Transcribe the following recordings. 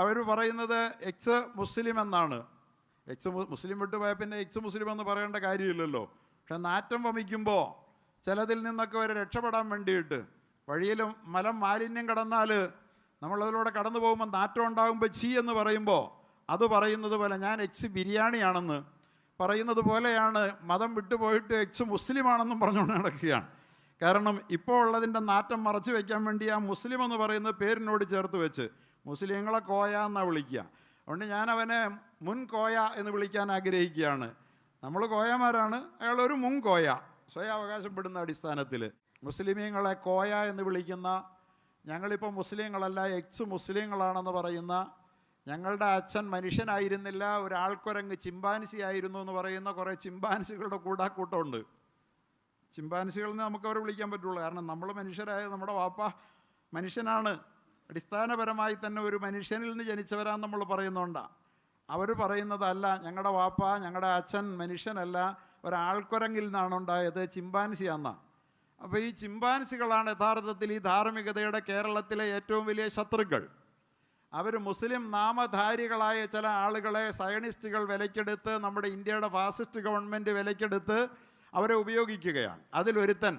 അവർ പറയുന്നത് എക്സ് മുസ്ലിം എന്നാണ്. മുസ്ലിം വിട്ടുപോയ പിന്നെ എക്സ് മുസ്ലിം എന്ന് പറയേണ്ട കാര്യമില്ലല്ലോ. പക്ഷെ നാറ്റം വമിക്കുമ്പോൾ ചിലതിൽ നിന്നൊക്കെ അവർ രക്ഷപ്പെടാൻ വേണ്ടിയിട്ട് വഴിയിലും മാലിന്യം കടന്നാൽ നമ്മളതിലൂടെ കടന്നു പോകുമ്പോൾ നാറ്റം ഉണ്ടാകുമ്പോൾ ചീ എന്ന് പറയുമ്പോൾ അത് പറയുന്നത് പോലെ ഞാൻ എക്സ് ബിരിയാണിയാണെന്ന് പറയുന്നത് പോലെയാണ് മതം വിട്ടുപോയിട്ട് എക്സ് മുസ്ലിമാണെന്നും പറഞ്ഞുകൊണ്ട് നടക്കുകയാണ്. കാരണം ഇപ്പോൾ ഉള്ളതിൻ്റെ നാറ്റം മറച്ചു വയ്ക്കാൻ വേണ്ടി ആ മുസ്ലിം എന്ന് പറയുന്ന പേരിനോട് ചേർത്ത് വെച്ച് മുസ്ലിങ്ങളെ കോയ എന്നാണ് വിളിക്കുക. അതുകൊണ്ട് ഞാൻ അവനെ മുൻ കോയ എന്ന് വിളിക്കാൻ ആഗ്രഹിക്കുകയാണ്. നമ്മൾ കോയമാരാണ്, അയാളൊരു മുൻ കോയ സ്വയം അവകാശപ്പെടുന്ന അടിസ്ഥാനത്തിൽ. മുസ്ലിമീങ്ങളെ കോയ എന്ന് വിളിക്കുന്ന, ഞങ്ങളിപ്പോൾ മുസ്ലിങ്ങളല്ല എക്സ് മുസ്ലിങ്ങളാണെന്ന് പറയുന്ന, ഞങ്ങളുടെ അച്ഛൻ മനുഷ്യനായിരുന്നില്ല ഒരാൾക്കുരങ്ങ് ചിമ്പാൻസി ആയിരുന്നു എന്ന് പറയുന്ന കുറേ ചിമ്പാൻസികളുടെ കൂട്ടമുണ്ട്. ചിമ്പാൻസികളെന്ന് നമുക്ക് അവരെ വിളിക്കാൻ പറ്റുള്ളൂ. കാരണം നമ്മൾ മനുഷ്യരായ നമ്മുടെ വാപ്പ മനുഷ്യനാണ്, അടിസ്ഥാനപരമായി തന്നെ ഒരു മനുഷ്യനിൽ നിന്ന് ജനിച്ചവരാന്ന് നമ്മൾ പറയുന്നുണ്ടാണ്. അവർ പറയുന്നതല്ല ഞങ്ങളുടെ വാപ്പ ഞങ്ങളുടെ അച്ഛൻ മനുഷ്യനല്ല ഒരാൾക്കുരങ്ങിൽ നിന്നാണ് ഉണ്ടായത്, ചിമ്പാൻസിയാന്നാണ്. അപ്പോൾ ഈ ചിമ്പാൻസികളാണ് യഥാർത്ഥത്തിൽ ഈ ധാർമ്മികതയുടെ കേരളത്തിലെ ഏറ്റവും വലിയ ശത്രുക്കൾ. അവർ മുസ്ലിം നാമധാരികളായ ചില ആളുകളെ സയണിസ്റ്റുകൾ വിലക്കെടുത്ത്, നമ്മുടെ ഇന്ത്യയുടെ ഫാസിസ്റ്റ് ഗവൺമെൻറ് വിലക്കെടുത്ത് അവരെ ഉപയോഗിക്കുകയാണ്. അതിലൊരുത്തൻ,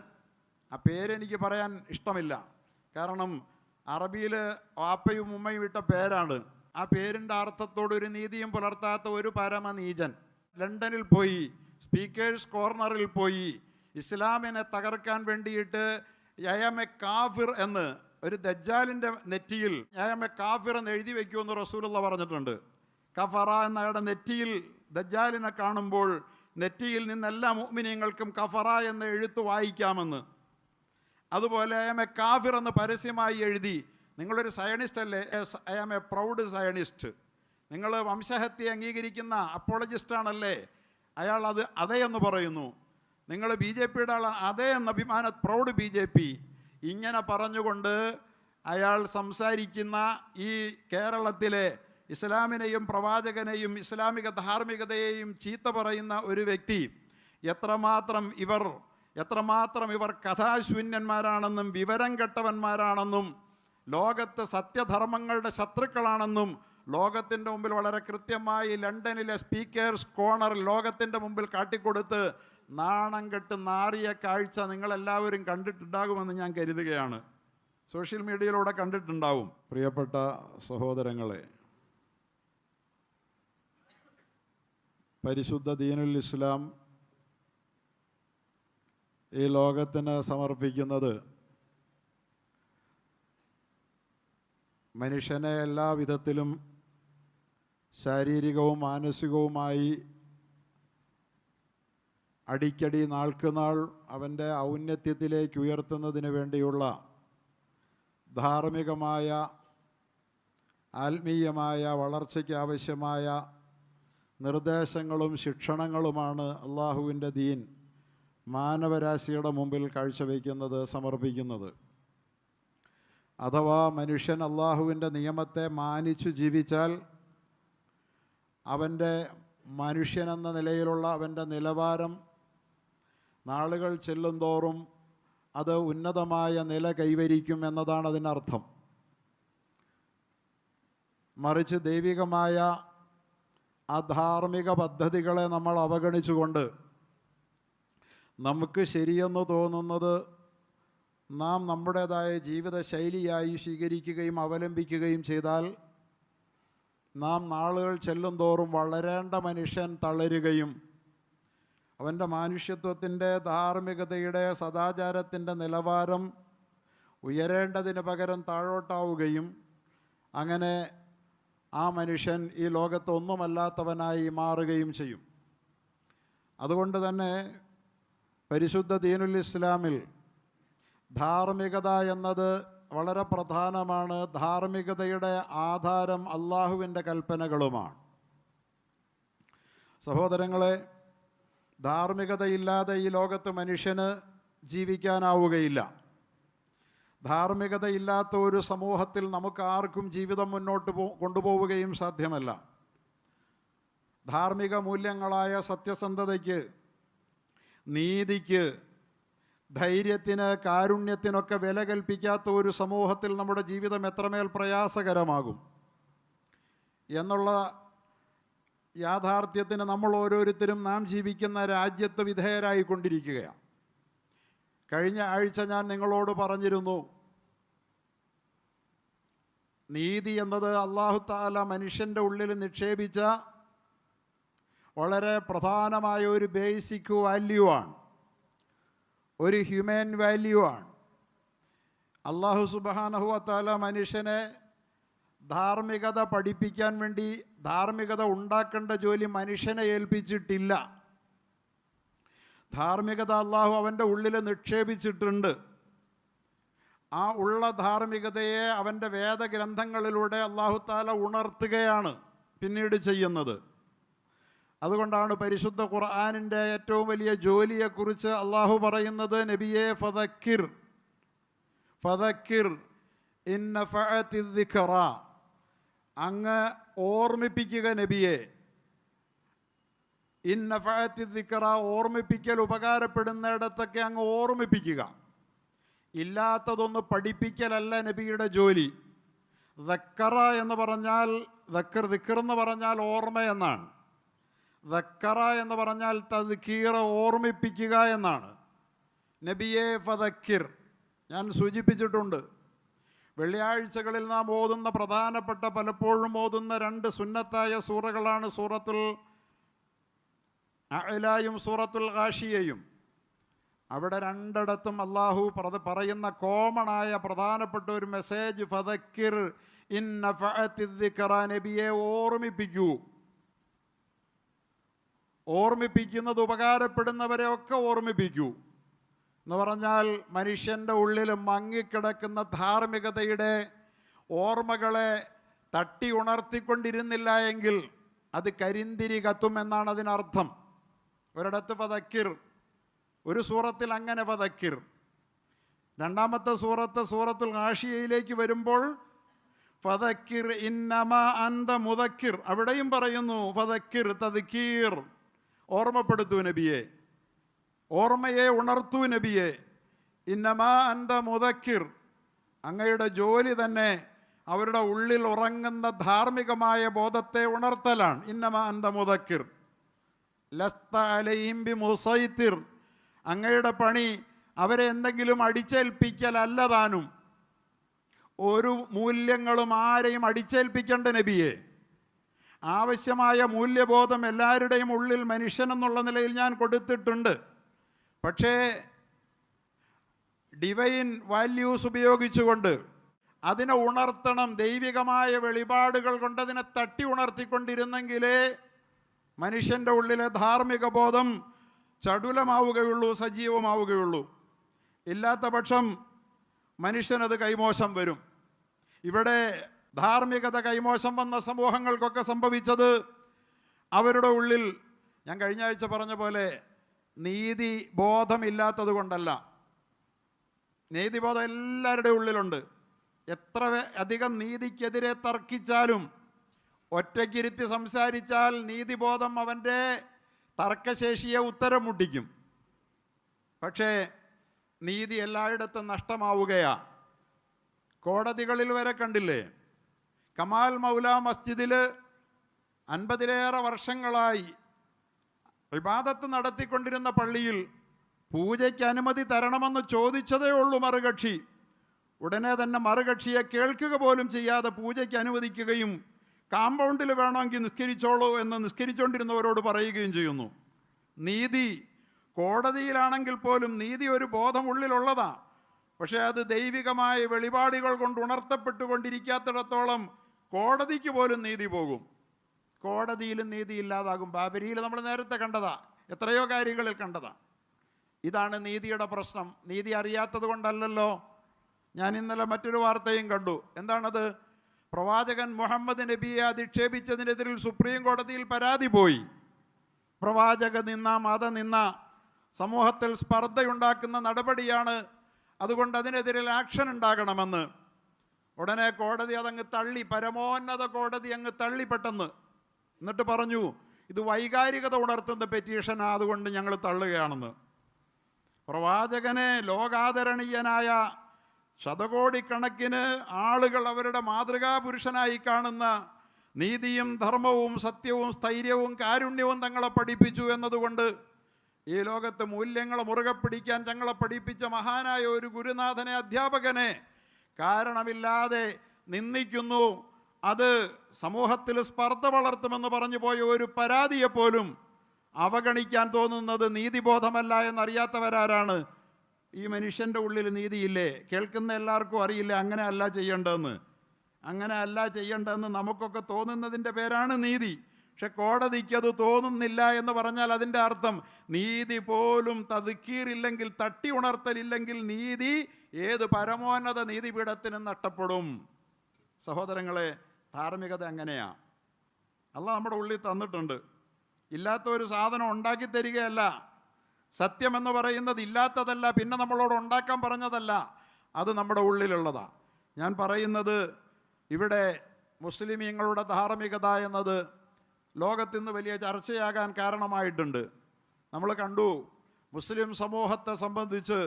ആ പേരെനിക്ക് പറയാൻ ഇഷ്ടമില്ല, കാരണം അറബിയിൽ വാപ്പയും ഉമ്മയും ഇട്ട പേരാണ്. ആ പേരിൻ്റെ അർത്ഥത്തോടൊരു നീതിയും പുലർത്താത്ത ഒരു പരമനീചൻ ലണ്ടനിൽ പോയി സ്പീക്കേഴ്സ് കോർണറിൽ പോയി ഇസ്ലാമിനെ തകർക്കാൻ വേണ്ടിയിട്ട് യയമെ കാഫിർ എന്ന് ഒരു ദജ്ജാലിൻ്റെ നെറ്റിയിൽ യയമെ കാഫിർ എന്ന് എഴുതി വയ്ക്കുമെന്ന് റസൂലുള്ള പറഞ്ഞിട്ടുണ്ട്. കഫറ എന്ന അയാളുടെ നെറ്റിയിൽ ദജ്ജാലിനെ കാണുമ്പോൾ നെറ്റിയിൽ നിന്ന് എല്ലാ മുഅ്മിനീങ്ങൾക്കും കഫറ എന്ന് എഴുത്ത് വായിക്കാമെന്ന്. അതുപോലെ ഐ ആം എ കാഫിർ എന്ന് പരസ്യമായി എഴുതി, നിങ്ങളൊരു സയണിസ്റ്റ് അല്ലേ, I am a proud Zionist, നിങ്ങൾ വംശഹത്യ അംഗീകരിക്കുന്ന അപ്പോളജിസ്റ്റാണല്ലേ, അയാൾ അതേ എന്ന് പറയുന്നു. നിങ്ങൾ ബി ജെ പിയുടെ ആളാണ്, അതേ എന്ന അഭിമാന പ്രൗഡ് ബി ജെ പി. ഇങ്ങനെ പറഞ്ഞുകൊണ്ട് അയാൾ സംസാരിക്കുന്ന ഈ കേരളത്തിലെ ഇസ്ലാമിനെയും പ്രവാചകനെയും ഇസ്ലാമിക ധാർമ്മികതയെയും ചീത്ത പറയുന്ന ഒരു വ്യക്തി എത്രമാത്രം ഇവർ കഥാശൂന്യന്മാരാണെന്നും വിവരം കെട്ടവന്മാരാണെന്നും ലോകത്ത് സത്യധർമ്മങ്ങളുടെ ശത്രുക്കളാണെന്നും ലോകത്തിൻ്റെ മുമ്പിൽ വളരെ കൃത്യമായി ലണ്ടനിലെ സ്പീക്കേഴ്സ് കോർണർ ലോകത്തിൻ്റെ മുമ്പിൽ കാട്ടിക്കൊടുത്ത് നാണം കെട്ട് നാറിയ കാഴ്ച നിങ്ങളെല്ലാവരും കണ്ടിട്ടുണ്ടാകുമെന്ന് ഞാൻ കരുതുകയാണ്. സോഷ്യൽ മീഡിയയിലൂടെ കണ്ടിട്ടുണ്ടാവും. പ്രിയപ്പെട്ട സഹോദരങ്ങളെ, പരിശുദ്ധ ദീനുൽ ഇസ്ലാം ഈ ലോകത്തിന് സമർപ്പിക്കുന്നത് മനുഷ്യനെ എല്ലാ വിധത്തിലും ശാരീരികവും മാനസികവുമായി അടിക്കടി നാൾക്കുനാൾ അവൻ്റെ ഔന്നത്യത്തിലേക്ക് ഉയർത്തുന്നതിന് വേണ്ടിയുള്ള ധാർമ്മികമായ ആത്മീയമായ വളർച്ചയ്ക്ക് ആവശ്യമായ നിർദ്ദേശങ്ങളും ശിക്ഷണങ്ങളുമാണ് അള്ളാഹുവിൻ്റെ ദീൻ മാനവരാശിയുടെ മുമ്പിൽ കാഴ്ചവെക്കുന്നത്, സമർപ്പിക്കുന്നത്. അഥവാ മനുഷ്യൻ അള്ളാഹുവിൻ്റെ നിയമത്തെ മാനിച്ചു ജീവിച്ചാൽ അവൻ്റെ മനുഷ്യനെന്ന നിലയിലുള്ള അവൻ്റെ നിലവാരം നാളുകൾ ചെല്ലുന്തോറും അത് ഉന്നതമായ നില കൈവരിക്കും എന്നതാണ് അതിനർത്ഥം. മറിച്ച് ദൈവികമായ അധാർമിക പദ്ധതികളെ നമ്മൾ അവഗണിച്ചുകൊണ്ട് നമുക്ക് ശരിയെന്ന് തോന്നുന്നത് നാം നമ്മുടേതായ ജീവിത ശൈലിയായി സ്വീകരിക്കുകയും അവലംബിക്കുകയും ചെയ്താൽ നാം നാളുകൾ ചെല്ലുന്തോറും വളരേണ്ട മനുഷ്യൻ തളരുകയും അവൻ്റെ മാനുഷ്യത്വത്തിൻ്റെ ധാർമ്മികതയുടെ സദാചാരത്തിൻ്റെ നിലവാരം ഉയരേണ്ടതിന് പകരം താഴോട്ടാവുകയും അങ്ങനെ ആ മനുഷ്യൻ ഈ ലോകത്ത് ഒന്നുമല്ലാത്തവനായി മാറുകയും ചെയ്യും. അതുകൊണ്ട് തന്നെ പരിശുദ്ധ ദീനുൽ ഇസ്ലാമിൽ ധാർമ്മികത എന്നത് വളരെ പ്രധാനമാണ്. ധാർമ്മികതയുടെ ആധാരം അള്ളാഹുവിൻ്റെ കൽപ്പനകളുമാണ്. സഹോദരങ്ങളെ, ധാർമ്മികതയില്ലാതെ ഈ ലോകത്ത് മനുഷ്യന് ജീവിക്കാനാവുകയില്ല. ധാർമ്മികതയില്ലാത്ത ഒരു സമൂഹത്തിൽ നമുക്ക് ആർക്കും ജീവിതം മുന്നോട്ട് കൊണ്ടുപോവുകയും സാധ്യമല്ല. ധാർമ്മിക മൂല്യങ്ങളായ സത്യസന്ധതയ്ക്ക്, നീതിക്ക്, ധൈര്യത്തിന്, കാരുണ്യത്തിനൊക്കെ വില കൽപ്പിക്കാത്ത ഒരു സമൂഹത്തിൽ നമ്മുടെ ജീവിതം എത്രമേൽ പ്രയാസകരമാകും. എന്നുള്ള യാഥാർത്ഥ്യത്തിന് നമ്മൾ ഓരോരുത്തരും നാം ജീവിക്കുന്ന രാജ്യത്ത് വിധേയരായിക്കൊണ്ടിരിക്കുകയാണ്. കഴിഞ്ഞ ആഴ്ച ഞാൻ നിങ്ങളോട് പറഞ്ഞിരുന്നു, നീതി എന്നത് അല്ലാഹു തആല മനുഷ്യൻ്റെ ഉള്ളിൽ നിക്ഷേപിച്ച വളരെ പ്രധാനമായ ഒരു ബേസിക് വാല്യൂ ആണ്, ഒരു ഹ്യൂമൻ വാല്യൂ ആണ്. അല്ലാഹു സുബ്ഹാനഹു വ തആല മനുഷ്യനെ ധാർമ്മികത പഠിപ്പിക്കാൻ വേണ്ടി ധാർമ്മികത ഉണ്ടാക്കേണ്ട ജോലി മനുഷ്യനെ ഏൽപ്പിച്ചിട്ടില്ല. ധാർമ്മികത അല്ലാഹു അവൻ്റെ ഉള്ളിൽ നിക്ഷേപിച്ചിട്ടുണ്ട്. ആ ഉള്ള ധാർമ്മികതയെ അവൻ്റെ വേദഗ്രന്ഥങ്ങളിലൂടെ അല്ലാഹു തആല ഉണർത്തുകയാണ് പിന്നീട് ചെയ്യുന്നത്. അതുകൊണ്ടാണ് പരിശുദ്ധ ഖുർആനിൻ്റെ ഏറ്റവും വലിയ ജോലിയെക്കുറിച്ച് അല്ലാഹു പറയുന്നത്, നബിയെ ഫദക്കിർ ഫദക്കിർ ഇൻ നഫഅത്തി ദിക്റ, അങ്ങ് ഓർമ്മിപ്പിക്കുക നബിയെ. ഇൻ നഫഅത്തി ദിക്റ, ഓർമ്മിപ്പിക്കൽ ഉപകാരപ്പെടുന്നിടത്തൊക്കെ അങ്ങ് ഓർമ്മിപ്പിക്കുക. ഇല്ലാത്തതൊന്ന് പഠിപ്പിക്കലല്ല നബിയുടെ ജോലി. ദക്കറ എന്ന് പറഞ്ഞാൽ ദിക്ർ എന്ന് പറഞ്ഞാൽ ഓർമ്മ എന്നാണ്. ദക്കറ എന്ന് പറഞ്ഞാൽ തദ്കീർ, ഓർമ്മിപ്പിക്കുക എന്നാണ്. നബിയെ ഫദക്കിർ, ഞാൻ സൂചിപ്പിച്ചിട്ടുണ്ട്, വെള്ളിയാഴ്ചകളിൽ നാം ഓതുന്ന പ്രധാനപ്പെട്ട പലപ്പോഴും ഓതുന്ന രണ്ട് സുന്നത്തായ സൂറകളാണ് സൂറത്തുൽ അഅ്ലായും സൂറത്തുൽ ഗാഷിയയും. അവിടെ രണ്ടിടത്തും അല്ലാഹു പറയുന്ന കോമണായ പ്രധാനപ്പെട്ട ഒരു മെസ്സേജ് ഫദക്കിർ ഇൻ നഫഅത്തി ദിക്റ, നബിയെ ഓർമ്മിപ്പിക്കൂ. ഓർമ്മിപ്പിക്കുന്നത് ഉപകാരപ്പെടുന്നവരെ ഒക്കെ ഓർമ്മിപ്പിക്കൂ എന്ന് പറഞ്ഞാൽ മനുഷ്യൻ്റെ ഉള്ളിൽ മങ്ങിക്കിടക്കുന്ന ധാർമ്മികതയുടെ ഓർമ്മകളെ തട്ടി ഉണർത്തിക്കൊണ്ടിരുന്നില്ല എങ്കിൽ അത് കരിന്തിരി കത്തുമെന്നാണ് അതിനർത്ഥം. ഒരിടത്ത് ഫദക്കിർ, ഒരു സൂറത്തിൽ അങ്ങനെ ഫദക്കിർ. രണ്ടാമത്തെ സൂറത്തുൽ ഗാഷിയയിലേക്ക് വരുമ്പോൾ ഫദക്കിർ ഇന്നമാ അന്ത മുദക്കിർ, അവിടെയും പറയുന്നു ഫദക്കിർ തദ്കീർ, ഓർമ്മപ്പെടുത്തൂ നബിയെ, ഓർമ്മയെ ഉണർത്തൂ നബിയെ. ഇന്നമാ അന്ത മുദക്കിർ, അങ്ങയുടെ ജോലി തന്നെ അവരുടെ ഉള്ളിൽ ഉറങ്ങുന്ന ധാർമ്മികമായ ബോധത്തെ ഉണർത്തലാണ്. ഇന്നമാ അന്ത മുദക്കിർ ലസ്ത അലൈഹിം ബിമുസൈത്തിർ, അങ്ങയുടെ പണി അവരെ എന്തെങ്കിലും അടിച്ചേൽപ്പിക്കലല്ല താനും. ഒരു മൂല്യങ്ങളും ആരെയും അടിച്ചേൽപ്പിക്കേണ്ട നബിയെ. ആവശ്യമായ മൂല്യബോധം എല്ലാവരുടെയും ഉള്ളിൽ മനുഷ്യനെന്നുള്ള നിലയിൽ ഞാൻ കൊടുത്തിട്ടുണ്ട്. പക്ഷേ ഡിവൈൻ വാല്യൂസ് ഉപയോഗിച്ചുകൊണ്ട് അതിനെ ഉണർത്തണം. ദൈവികമായ വെളിപാടുകൾ കൊണ്ടതിനെ തട്ടി ഉണർത്തിക്കൊണ്ടിരുന്നെങ്കിലേ മനുഷ്യൻ്റെ ഉള്ളിലെ ധാർമ്മിക ബോധം ചടുലമാവുകയുള്ളൂ, സജീവമാവുകയുള്ളൂ. ഇല്ലാത്ത പക്ഷം മനുഷ്യനത് കൈമോശം വരും. ഇവിടെ ധാർമ്മികത കൈമോശം വന്ന സമൂഹങ്ങൾക്കൊക്കെ സംഭവിച്ചത് അവരുടെ ഉള്ളിൽ, ഞാൻ കഴിഞ്ഞ ആഴ്ച പറഞ്ഞ പോലെ, നീതി ബോധമില്ലാത്തത് കൊണ്ടല്ല. നീതിബോധം എല്ലാവരുടെയും ഉള്ളിലുണ്ട്. എത്ര അധികം നീതിക്കെതിരെ തർക്കിച്ചാലും ഒറ്റയ്ക്കിരുത്തി സംസാരിച്ചാൽ നീതിബോധം അവൻ്റെ തർക്കശേഷിയെ ഉത്തരം മുട്ടിക്കും. പക്ഷേ നീതി എല്ലായിടത്തും നഷ്ടമാവുകയാണ്. കോടതികളിൽ വരെ കണ്ടില്ലേ, കമാൽ മൗല മസ്ജിദിൽ 50-ലേറെ വർഷങ്ങളായി ഇബാദത്ത് നടത്തിക്കൊണ്ടിരുന്ന പള്ളിയിൽ പൂജയ്ക്ക് അനുമതി തരണമെന്ന് ചോദിച്ചതേ ഉള്ളൂ മറുകക്ഷി. ഉടനെ തന്നെ മറുകക്ഷിയെ കേൾക്കുക പോലും ചെയ്യാതെ പൂജയ്ക്ക് അനുവദിക്കുകയും കാമ്പൗണ്ടിൽ വേണമെങ്കിൽ നിസ്കരിച്ചോളൂ എന്ന് നിസ്കരിച്ചുകൊണ്ടിരുന്നവരോട് പറയുകയും ചെയ്യുന്നു. നീതി കോടതിയിലാണെങ്കിൽ പോലും നീതി ഒരു ബോധം ഉള്ളിലുള്ളതാണ്. പക്ഷേ അത് ദൈവികമായ വെളിപാടുകൾ കൊണ്ട് ഉണർത്തപ്പെട്ടുകൊണ്ടിരിക്കാത്തിടത്തോളം കോടതിക്ക് പോലും നീതി പോകും. കോടതിയിലും നീതി ഇല്ലാതാകും. ബാബരിയിൽ നമ്മൾ നേരത്തെ കണ്ടതാ, എത്രയോ കാര്യങ്ങളിൽ കണ്ടതാ. ഇതാണ് നീതിയുടെ പ്രശ്നം. നീതി അറിയാത്തത് കൊണ്ടല്ലല്ലോ. ഞാൻ ഇന്നലെ മറ്റൊരു വാർത്തയും കണ്ടു. എന്താണത്? പ്രവാചകൻ മുഹമ്മദ് നബിയെ അധിക്ഷേപിച്ചതിനെതിരിൽ സുപ്രീം കോടതിയിൽ പരാതി പോയി. പ്രവാചക നിന്ന, മതനിന്ന സമൂഹത്തിൽ സ്പർദ്ധയുണ്ടാക്കുന്ന നടപടിയാണ്, അതുകൊണ്ട് അതിനെതിരിൽ ആക്ഷൻ ഉണ്ടാകണമെന്ന്. ഉടനെ കോടതി അതങ്ങ് തള്ളി, പരമോന്നത കോടതി അങ്ങ് തള്ളി പെട്ടെന്ന്. എന്നിട്ട് പറഞ്ഞു, ഇത് വൈകാരികത ഉണർത്തുന്ന പെറ്റീഷനാ, അതുകൊണ്ട് ഞങ്ങൾ തള്ളുകയാണെന്ന്. പ്രവാചകനെ ലോകാദരണീയനായ ശതകോടിക്കണക്കിന് ആളുകൾ അവരുടെ മാതൃകാ പുരുഷനായി കാണുന്ന നീതിയും ധർമ്മവും സത്യവും സ്ഥൈര്യവും കാരുണ്യവും തങ്ങളെ പഠിപ്പിച്ചു എന്നതുകൊണ്ട് ഈ ലോകത്ത് മൂല്യങ്ങൾ മുറുകെ പിടിക്കാൻ തങ്ങളെ പഠിപ്പിച്ച മഹാനായ ഒരു ഗുരുനാഥനെ, അധ്യാപകനെ കാരണമില്ലാതെ നിന്ദിക്കുന്നു. അത് സമൂഹത്തിൽ സ്പർദ്ധ വളർത്തുമെന്ന് പറഞ്ഞു പോയ ഒരു പരാതിയെപ്പോലും അവഗണിക്കാൻ തോന്നുന്നത് നീതിബോധമല്ല എന്നറിയാത്തവരാരാണ്? ഈ മനുഷ്യൻ്റെ ഉള്ളിൽ നീതിയില്ലേ? കേൾക്കുന്ന എല്ലാവർക്കും അറിയില്ല അങ്ങനെ അല്ല ചെയ്യേണ്ടതെന്ന്. അങ്ങനെ അല്ല ചെയ്യേണ്ടതെന്ന് നമുക്കൊക്കെ തോന്നുന്നതിൻ്റെ പേരാണ് നീതി. പക്ഷെ കോടതിക്ക് അത് തോന്നുന്നില്ല എന്ന് പറഞ്ഞാൽ അതിൻ്റെ അർത്ഥം നീതി പോലും തദ്ക്കീറില്ലെങ്കിൽ, തട്ടി ഉണർത്തലില്ലെങ്കിൽ നീതി ഏത് പരമോന്നത നീതിപീഠത്തിനും നഷ്ടപ്പെടും. സഹോദരങ്ങളെ, ധാർമ്മികത അങ്ങനെയാണ്. അള്ളാഹ് നമ്മുടെ ഉള്ളിൽ തന്നിട്ടുണ്ട്. ഇല്ലാത്ത ഒരു സാധനം ഉണ്ടാക്കി തരികയല്ല. സത്യമെന്ന് പറയുന്നത് ഇല്ലാത്തതല്ല, പിന്നെ നമ്മളോട് ഉണ്ടാക്കാൻ പറഞ്ഞതല്ല, അത് നമ്മുടെ ഉള്ളിലുള്ളതാണ്. ഞാൻ പറയുന്നത് ഇവിടെ മുസ്ലിമീങ്ങളുടെ ധാർമ്മികത എന്നത് ലോകത്തിന്ന് വലിയ ചർച്ചയാകാൻ കാരണമായിട്ടുണ്ട്. നമ്മൾ കണ്ടു, മുസ്ലിം സമൂഹത്തെ സംബന്ധിച്ച്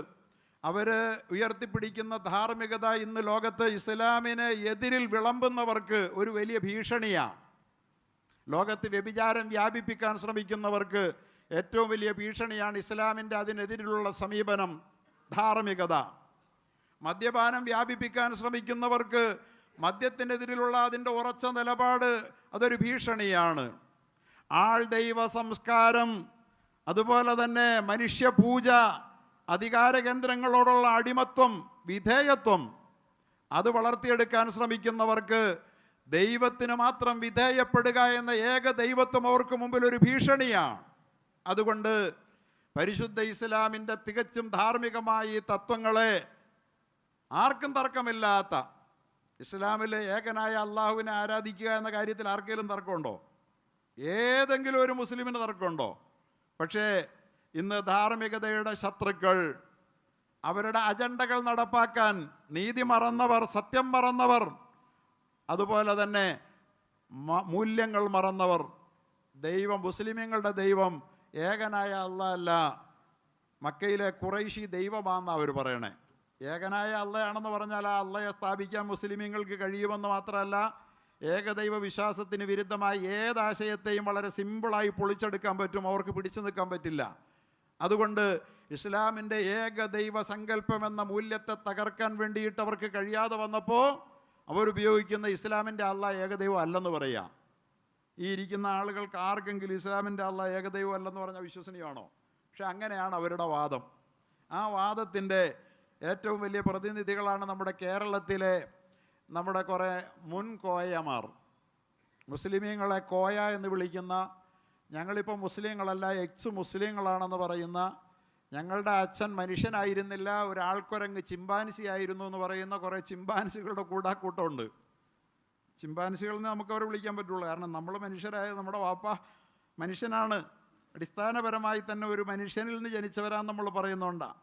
അവർ ഉയർത്തിപ്പിടിക്കുന്ന ധാർമ്മികത ഇന്ന് ലോകത്ത് ഇസ്ലാമിനെ എതിരിൽ വിളമ്പുന്നവർക്ക് ഒരു വലിയ ഭീഷണിയാണ്. ലോകത്ത് വ്യഭിചാരം വ്യാപിപ്പിക്കാൻ ശ്രമിക്കുന്നവർക്ക് ഏറ്റവും വലിയ ഭീഷണിയാണ് ഇസ്ലാമിൻ്റെ അതിനെതിരിലുള്ള സമീപനം, ധാർമ്മികത. മദ്യപാനം വ്യാപിപ്പിക്കാൻ ശ്രമിക്കുന്നവർക്ക് മദ്യത്തിനെതിരിലുള്ള അതിൻ്റെ ഉറച്ച നിലപാട് അതൊരു ഭീഷണിയാണ്. ആൾ ദൈവ സംസ്കാരം, അതുപോലെ തന്നെ മനുഷ്യപൂജ, അധികാര കേന്ദ്രങ്ങളോടുള്ള അടിമത്വം, വിധേയത്വം, അത് വളർത്തിയെടുക്കാൻ ശ്രമിക്കുന്നവർക്ക് ദൈവത്തിന് മാത്രം വിധേയപ്പെടുക എന്ന ഏക ദൈവത്വം അവർക്ക് മുമ്പിൽ ഒരു ഭീഷണിയാണ്. അതുകൊണ്ട് പരിശുദ്ധ ഇസ്ലാമിൻ്റെ തികച്ചും ധാർമ്മികമായ ഈ തത്വങ്ങളെ ആർക്കും തർക്കമില്ലാത്ത ഇസ്ലാമിലെ ഏകനായ അള്ളാഹുവിനെ ആരാധിക്കുക എന്ന കാര്യത്തിൽ ആർക്കെങ്കിലും തർക്കമുണ്ടോ? ഏതെങ്കിലും ഒരു മുസ്ലിമിന് തർക്കമുണ്ടോ? പക്ഷേ ഇന്ന് ധാർമ്മികതയുടെ ശത്രുക്കൾ അവരുടെ അജണ്ടകൾ നടപ്പാക്കാൻ നീതി മറന്നവർ, സത്യം മറന്നവർ, അതുപോലെ തന്നെ മൂല്യങ്ങൾ മറന്നവർ, ദൈവം, മുസ്ലിമീങ്ങളുടെ ദൈവം ഏകനായ അല്ലാഹ് അല്ല, മക്കയിലെ ഖുറൈശി ദൈവമാണെന്ന് അവർ പറയണേ. ഏകനായ അള്ളയാണെന്ന് പറഞ്ഞാൽ ആ അള്ളയെ സ്ഥാപിക്കാൻ മുസ്ലിമീങ്ങൾക്ക് കഴിയുമെന്ന് മാത്രമല്ല, ഏകദൈവ വിശ്വാസത്തിന് വിരുദ്ധമായി ഏതാശയത്തെയും വളരെ സിമ്പിളായി പൊളിച്ചെടുക്കാൻ പറ്റും, അവർക്ക് പിടിച്ചു നിൽക്കാൻ പറ്റില്ല. അതുകൊണ്ട് ഇസ്ലാമിൻ്റെ ഏകദൈവ സങ്കല്പം എന്ന മൂല്യത്തെ തകർക്കാൻ വേണ്ടിയിട്ട് അവർക്ക് കഴിയാതെ വന്നപ്പോൾ അവരുപയോഗിക്കുന്ന ഇസ്ലാമിൻ്റെ അള്ളാഹ് ഏകദൈവം അല്ലെന്ന് പറയുക. ഈ ഇരിക്കുന്ന ആളുകൾക്ക് ആർക്കെങ്കിലും ഇസ്ലാമിൻ്റെ അള്ളാഹ് ഏകദൈവം അല്ലെന്ന് പറഞ്ഞാൽ വിശ്വസനീയമാണോ? പക്ഷെ അങ്ങനെയാണ് അവരുടെ വാദം. ആ വാദത്തിൻ്റെ ഏറ്റവും വലിയ പ്രതിനിധികളാണ് നമ്മുടെ കേരളത്തിലെ നമ്മുടെ കുറേ മുൻ കോയമാർ. മുസ്ലിമീങ്ങളെ കോയ എന്ന് വിളിക്കുന്ന, ഞങ്ങളിപ്പോൾ മുസ്ലിങ്ങളല്ല എക്സ് മുസ്ലിങ്ങളാണെന്ന് പറയുന്ന, ഞങ്ങളുടെ അച്ഛൻ മനുഷ്യനായിരുന്നില്ല ഒരാൾക്കുരങ്ങ് ചിമ്പാൻസി ആയിരുന്നു എന്ന് പറയുന്ന കുറേ ചിമ്പാൻസികളുടെ കൂട്ടാക്കൂട്ടമുണ്ട്. ചിമ്പാൻസികളിൽ നിന്ന് നമുക്ക് അവരെ വിളിക്കാൻ പറ്റുള്ളൂ, കാരണം നമ്മൾ മനുഷ്യരായ നമ്മുടെ വാപ്പ മനുഷ്യനാണ്, അടിസ്ഥാനപരമായി തന്നെ ഒരു മനുഷ്യനിൽ നിന്ന് ജനിച്ചവരാന്ന് നമ്മൾ പറയുന്നുണ്ടാണ്.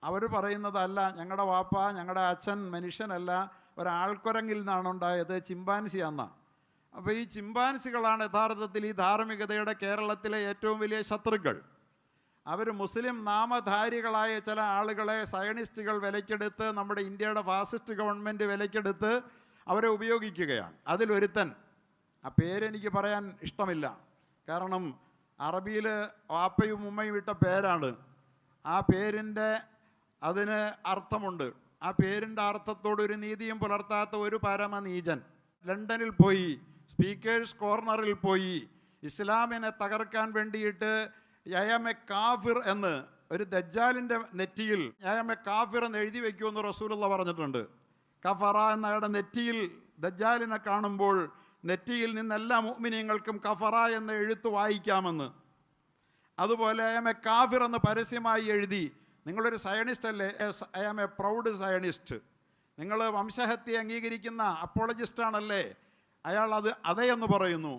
അവർ പറയുന്നതല്ല ഞങ്ങളുടെ വാപ്പ, ഞങ്ങളുടെ അച്ഛൻ മനുഷ്യനല്ല ഒരാൾക്കുരങ്ങിൽ നിന്നാണ് ഉണ്ടായത്, ചിമ്പാൻസിയാന്നാ. അപ്പോൾ ഈ ചിമ്പാൻസികളാണ് യഥാർത്ഥത്തിൽ ഈ ധാർമ്മികതയുടെ കേരളത്തിലെ ഏറ്റവും വലിയ ശത്രുക്കൾ. അവർ മുസ്ലിം നാമധാരികളായ ചില ആളുകളെ സയണിസ്റ്റുകൾ വിലക്കെടുത്ത്, നമ്മുടെ ഇന്ത്യയുടെ ഫാസിസ്റ്റ് ഗവൺമെൻറ് വിലക്കെടുത്ത് അവരെ ഉപയോഗിക്കുകയാണ്. അതിലൊരുത്തൻ, ആ പേരെനിക്ക് പറയാൻ ഇഷ്ടമില്ല, കാരണം അറബിയിൽ വാപ്പയും ഉമ്മയും ഇട്ട പേരാണ്. ആ പേരിൻ്റെ അതിന് അർത്ഥമുണ്ട്. ആ പേരിൻ്റെ അർത്ഥത്തോടൊരു നീതിയും പുലർത്താത്ത ഒരു പരമനീചൻ ലണ്ടനിൽ പോയി, സ്പീക്കേഴ്സ് കോർണറിൽ പോയി ഇസ്ലാമിനെ തകർക്കാൻ വേണ്ടിയിട്ട് ഐ ആം എ കാഫിർ എന്ന് ഒരു ദജ്ജാലിൻ്റെ നെറ്റിയിൽ ഐ ആം എ കാഫിർ എന്ന് എഴുതി വയ്ക്കുമെന്ന് റസൂലുള്ള പറഞ്ഞിട്ടുണ്ട്. കഫറ എന്നയാളുടെ നെറ്റിയിൽ ദജ്ജാലിനെ കാണുമ്പോൾ നെറ്റിയിൽ നിന്നെല്ലാ മുഅ്മിനീങ്ങൾക്കും കഫറ എന്ന എഴുത്ത് വായിക്കാമെന്ന്. അതുപോലെ ഐ ആം എ കാഫിർ എന്ന് പരസ്യമായി എഴുതി. നിങ്ങളൊരു സയണിസ്റ്റ് അല്ലേ? I am a proud Zionist. നിങ്ങൾ വംശഹത്യ അംഗീകരിക്കുന്ന അപ്പോളജിസ്റ്റാണല്ലേ? അയാൾ അത് അതേ എന്ന് പറയുന്നു.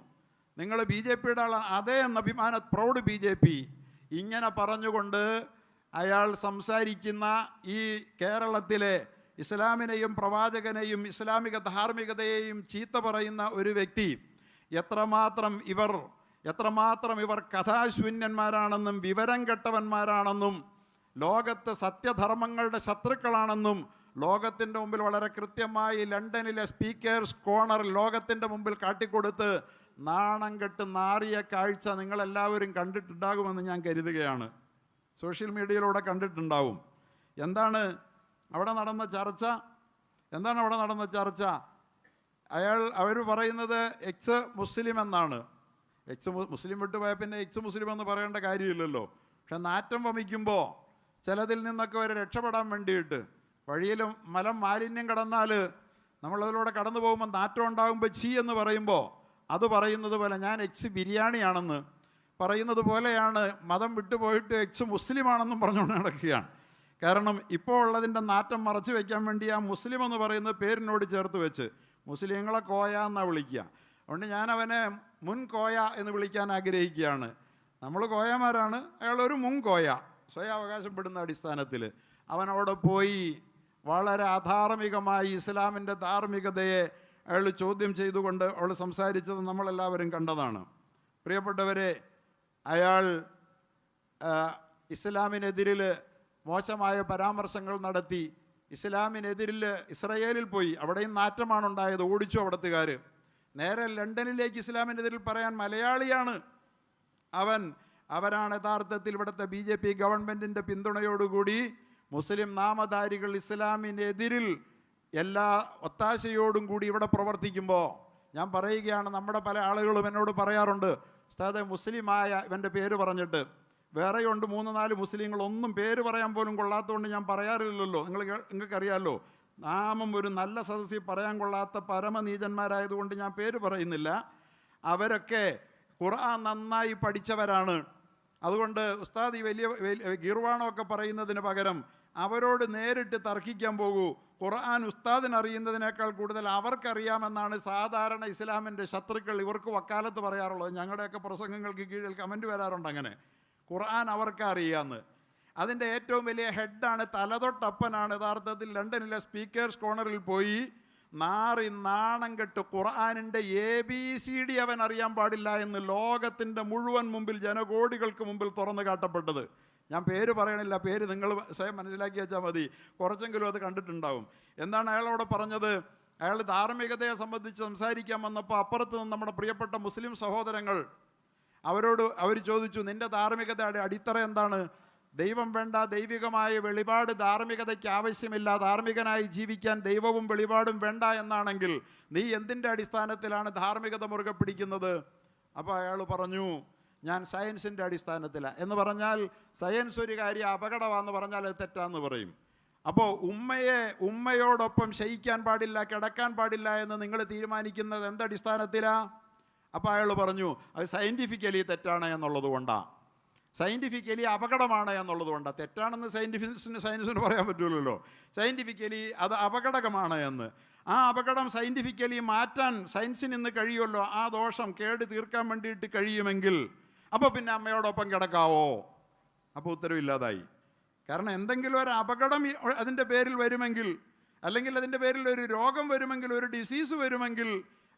നിങ്ങൾ ബി ജെ പിയുടെ ആൾ അതേ എന്ന അഭിമാന പ്രൗഡ് ബി ജെ പി. ഇങ്ങനെ പറഞ്ഞുകൊണ്ട് അയാൾ സംസാരിക്കുന്ന ഈ കേരളത്തിലെ ഇസ്ലാമിനെയും പ്രവാചകനെയും ഇസ്ലാമിക ധാർമ്മികതയെയും ചീത്ത പറയുന്ന ഒരു വ്യക്തി എത്രമാത്രം ഇവർ കഥാശൂന്യന്മാരാണെന്നും വിവരം കെട്ടവന്മാരാണെന്നും ലോകത്ത് സത്യധർമ്മങ്ങളുടെ ശത്രുക്കളാണെന്നും ലോകത്തിൻ്റെ മുമ്പിൽ വളരെ കൃത്യമായി ലണ്ടനിലെ സ്പീക്കേഴ്സ് കോർണർ ലോകത്തിൻ്റെ മുമ്പിൽ കാട്ടിക്കൊടുത്ത് നാണം കെട്ട് നാറിയ കാഴ്ച നിങ്ങളെല്ലാവരും കണ്ടിട്ടുണ്ടാകുമെന്ന് ഞാൻ കരുതുകയാണ്. സോഷ്യൽ മീഡിയയിലൂടെ കണ്ടിട്ടുണ്ടാവും. എന്താണ് അവിടെ നടന്ന ചർച്ച? അവർ പറയുന്നത് എക്സ് മുസ്ലിം എന്നാണ്. മുസ്ലിം വിട്ടുപോയ പിന്നെ എക്സ് മുസ്ലിം എന്ന് പറയേണ്ട കാര്യമില്ലല്ലോ. പക്ഷെ നാറ്റം വമിക്കുമ്പോൾ ചിലതിൽ നിന്നൊക്കെ ഒരു രക്ഷപ്പെടാൻ വേണ്ടിയിട്ട് വഴിയിലും മാലിന്യം കടന്നാൽ നമ്മളതിലൂടെ കടന്നു പോകുമ്പോൾ നാറ്റം ഉണ്ടാകുമ്പോൾ ചീ എന്ന് പറയുമ്പോൾ അത് പറയുന്നത് പോലെ ഞാൻ എക്സ് ബിരിയാണിയാണെന്ന് പറയുന്നത് പോലെയാണ് മതം വിട്ടുപോയിട്ട് എക്സ് മുസ്ലിമാണെന്നും പറഞ്ഞുകൊണ്ട് നടക്കുകയാണ്. കാരണം ഇപ്പോൾ ഉള്ളതിൻ്റെ നാറ്റം മറച്ചു വയ്ക്കാൻ വേണ്ടി ആ മുസ്ലിം എന്ന് പറയുന്ന പേരിനോട് ചേർത്ത് വെച്ച് മുസ്ലിങ്ങളെ കോയ എന്നാണ് വിളിക്കുക. അതുകൊണ്ട് ഞാൻ അവനെ മുൻ കോയ എന്ന് വിളിക്കാൻ ആഗ്രഹിക്കുകയാണ്. നമ്മൾ കോയമാരാണ്, അയാളൊരു മുൻ കോയ സ്വയം അവകാശപ്പെടുന്ന അടിസ്ഥാനത്തിൽ അവനവിടെ പോയി വളരെ അധാർമികമായി ഇസ്ലാമിൻ്റെ ധാർമ്മികതയെ അയാൾ ചോദ്യം ചെയ്തുകൊണ്ട് അവൾ സംസാരിച്ചത് നമ്മളെല്ലാവരും കണ്ടതാണ്. പ്രിയപ്പെട്ടവരെ, അയാൾ ഇസ്ലാമിനെതിരിൽ മോശമായ പരാമർശങ്ങൾ നടത്തി. ഇസ്ലാമിനെതിരിൽ ഇസ്രയേലിൽ പോയി, അവിടെയും നാറ്റമാണ് ഉണ്ടായത്, ഓടിച്ചു അവിടത്തുകാർ. നേരെ ലണ്ടനിലേക്ക് ഇസ്ലാമിനെതിരിൽ പറയാൻ മലയാളിയാണ് അവരാണ് യഥാർത്ഥത്തിൽ ഇവിടുത്തെ BJP ഗവൺമെൻറ്റിൻ്റെ പിന്തുണയോടുകൂടി മുസ്ലിം നാമധാരികൾ ഇസ്ലാമിനെതിരിൽ എല്ലാ ഒത്താശയോടും കൂടി ഇവിടെ പ്രവർത്തിക്കുമ്പോൾ ഞാൻ പറയുകയാണ്, നമ്മുടെ പല ആളുകളും എന്നോട് പറയാറുണ്ട്, ഉസ്താദേ മുസ്ലിമായ ഇവൻ്റെ പേര് പറഞ്ഞിട്ട് വേറെയുണ്ട് 3-4 മുസ്ലിങ്ങൾ, ഒന്നും പേര് പറയാൻ പോലും കൊള്ളാത്തതുകൊണ്ട് ഞാൻ പറയാറില്ലല്ലോ. നിങ്ങൾക്കറിയാമല്ലോ, നാമം ഒരു നല്ല സദസ്സിൽ പറയാൻ കൊള്ളാത്ത പരമനീചന്മാരായതുകൊണ്ട് ഞാൻ പേര് പറയുന്നില്ല. അവരൊക്കെ ഖുർആൻ നന്നായി പഠിച്ചവരാണ്. അതുകൊണ്ട് ഉസ്താദ് ഈ വലിയ ഗീർവാണമൊക്കെ പറയുന്നതിന് പകരം അവരോട് നേരിട്ട് തർക്കിക്കാൻ പോകൂ. ഖുർആൻ ഉസ്താദിനറിയുന്നതിനേക്കാൾ കൂടുതൽ അവർക്കറിയാമെന്നാണ് സാധാരണ ഇസ്ലാമിൻ്റെ ശത്രുക്കൾ ഇവർക്ക് വക്കാലത്ത് പറയാറുള്ളത്. ഞങ്ങളുടെയൊക്കെ പ്രസംഗങ്ങൾക്ക് കീഴിൽ കമൻറ്റ് വരാറുണ്ട് അങ്ങനെ, ഖുർആൻ അവർക്ക് അറിയാമെന്ന്. അതിൻ്റെ ഏറ്റവും വലിയ ഹെഡാണ്, തലതൊട്ടപ്പനാണ് യഥാർത്ഥത്തിൽ ലണ്ടനിലെ സ്പീക്കേഴ്സ് കോർണറിൽ പോയി നാണം കെട്ട് ഖുർആനിൻ്റെ ABCD അവൻ അറിയാൻ പാടില്ല എന്ന് ലോകത്തിൻ്റെ മുഴുവൻ മുമ്പിൽ ജനകോടികൾക്ക് മുമ്പിൽ തുറന്നു കാട്ടപ്പെട്ടത്. ഞാൻ പേര് പറയണില്ല, പേര് നിങ്ങൾ സ്വയം മനസ്സിലാക്കി വെച്ചാൽ മതി, കുറച്ചെങ്കിലും അത് കണ്ടിട്ടുണ്ടാവും. എന്താണ് അയാളോട് പറഞ്ഞത്? അയാൾ ധാർമ്മികതയെ സംബന്ധിച്ച് സംസാരിക്കാൻ വന്നപ്പോൾ അപ്പുറത്ത് നിന്ന് നമ്മുടെ പ്രിയപ്പെട്ട മുസ്ലിം സഹോദരങ്ങൾ അവർ ചോദിച്ചു, നിൻ്റെ ധാർമ്മികതയുടെ അടിത്തറ എന്താണ്? ദൈവം വേണ്ട, ദൈവികമായ വെളിപാട് ധാർമ്മികതയ്ക്ക് ആവശ്യമില്ല, ധാർമ്മികനായി ജീവിക്കാൻ ദൈവവും വെളിപാടും വേണ്ട എന്നാണെങ്കിൽ നീ എന്തിൻ്റെ അടിസ്ഥാനത്തിലാണ് ധാർമ്മികത മുറുകെ പിടിക്കുന്നത്? അപ്പോൾ അയാൾ പറഞ്ഞു, ഞാൻ സയൻസിൻ്റെ അടിസ്ഥാനത്തിലാണ്. എന്ന് പറഞ്ഞാൽ സയൻസ് ഒരു കാര്യം അപകടമാണെന്ന് പറഞ്ഞാൽ അത് തെറ്റാന്ന് പറയും. അപ്പോൾ ഉമ്മയോടൊപ്പം ശയിക്കാൻ പാടില്ല, കിടക്കാൻ പാടില്ല എന്ന് നിങ്ങൾ തീരുമാനിക്കുന്നത് എന്തടിസ്ഥാനത്തിലാണ്? അപ്പോൾ അയാൾ പറഞ്ഞു, അത് സയൻറ്റിഫിക്കലി തെറ്റാണ് എന്നുള്ളത് കൊണ്ടാണ്, സയൻറ്റിഫിക്കലി അപകടമാണ് എന്നുള്ളത് കൊണ്ടാണ്. തെറ്റാണെന്ന് സയൻസിന് പറയാൻ പറ്റുമല്ലോ. സയൻറ്റിഫിക്കലി അത് അപകടകമാണ് എന്ന്. ആ അപകടം സയൻറ്റിഫിക്കലി മാറ്റാൻ സയൻസിന് ഇന്ന് കഴിയുമല്ലോ. ആ ദോഷം കേട് തീർക്കാൻ വേണ്ടിയിട്ട് കഴിയുമെങ്കിൽ അപ്പോൾ പിന്നെ അമ്മയോടൊപ്പം കിടക്കാവോ? അപ്പോൾ ഉത്തരവില്ലാതായി. കാരണം എന്തെങ്കിലും ഒരു അപകടം അതിൻ്റെ പേരിൽ വരുമെങ്കിൽ, അല്ലെങ്കിൽ അതിൻ്റെ പേരിൽ ഒരു രോഗം വരുമെങ്കിൽ, ഒരു ഡിസീസ് വരുമെങ്കിൽ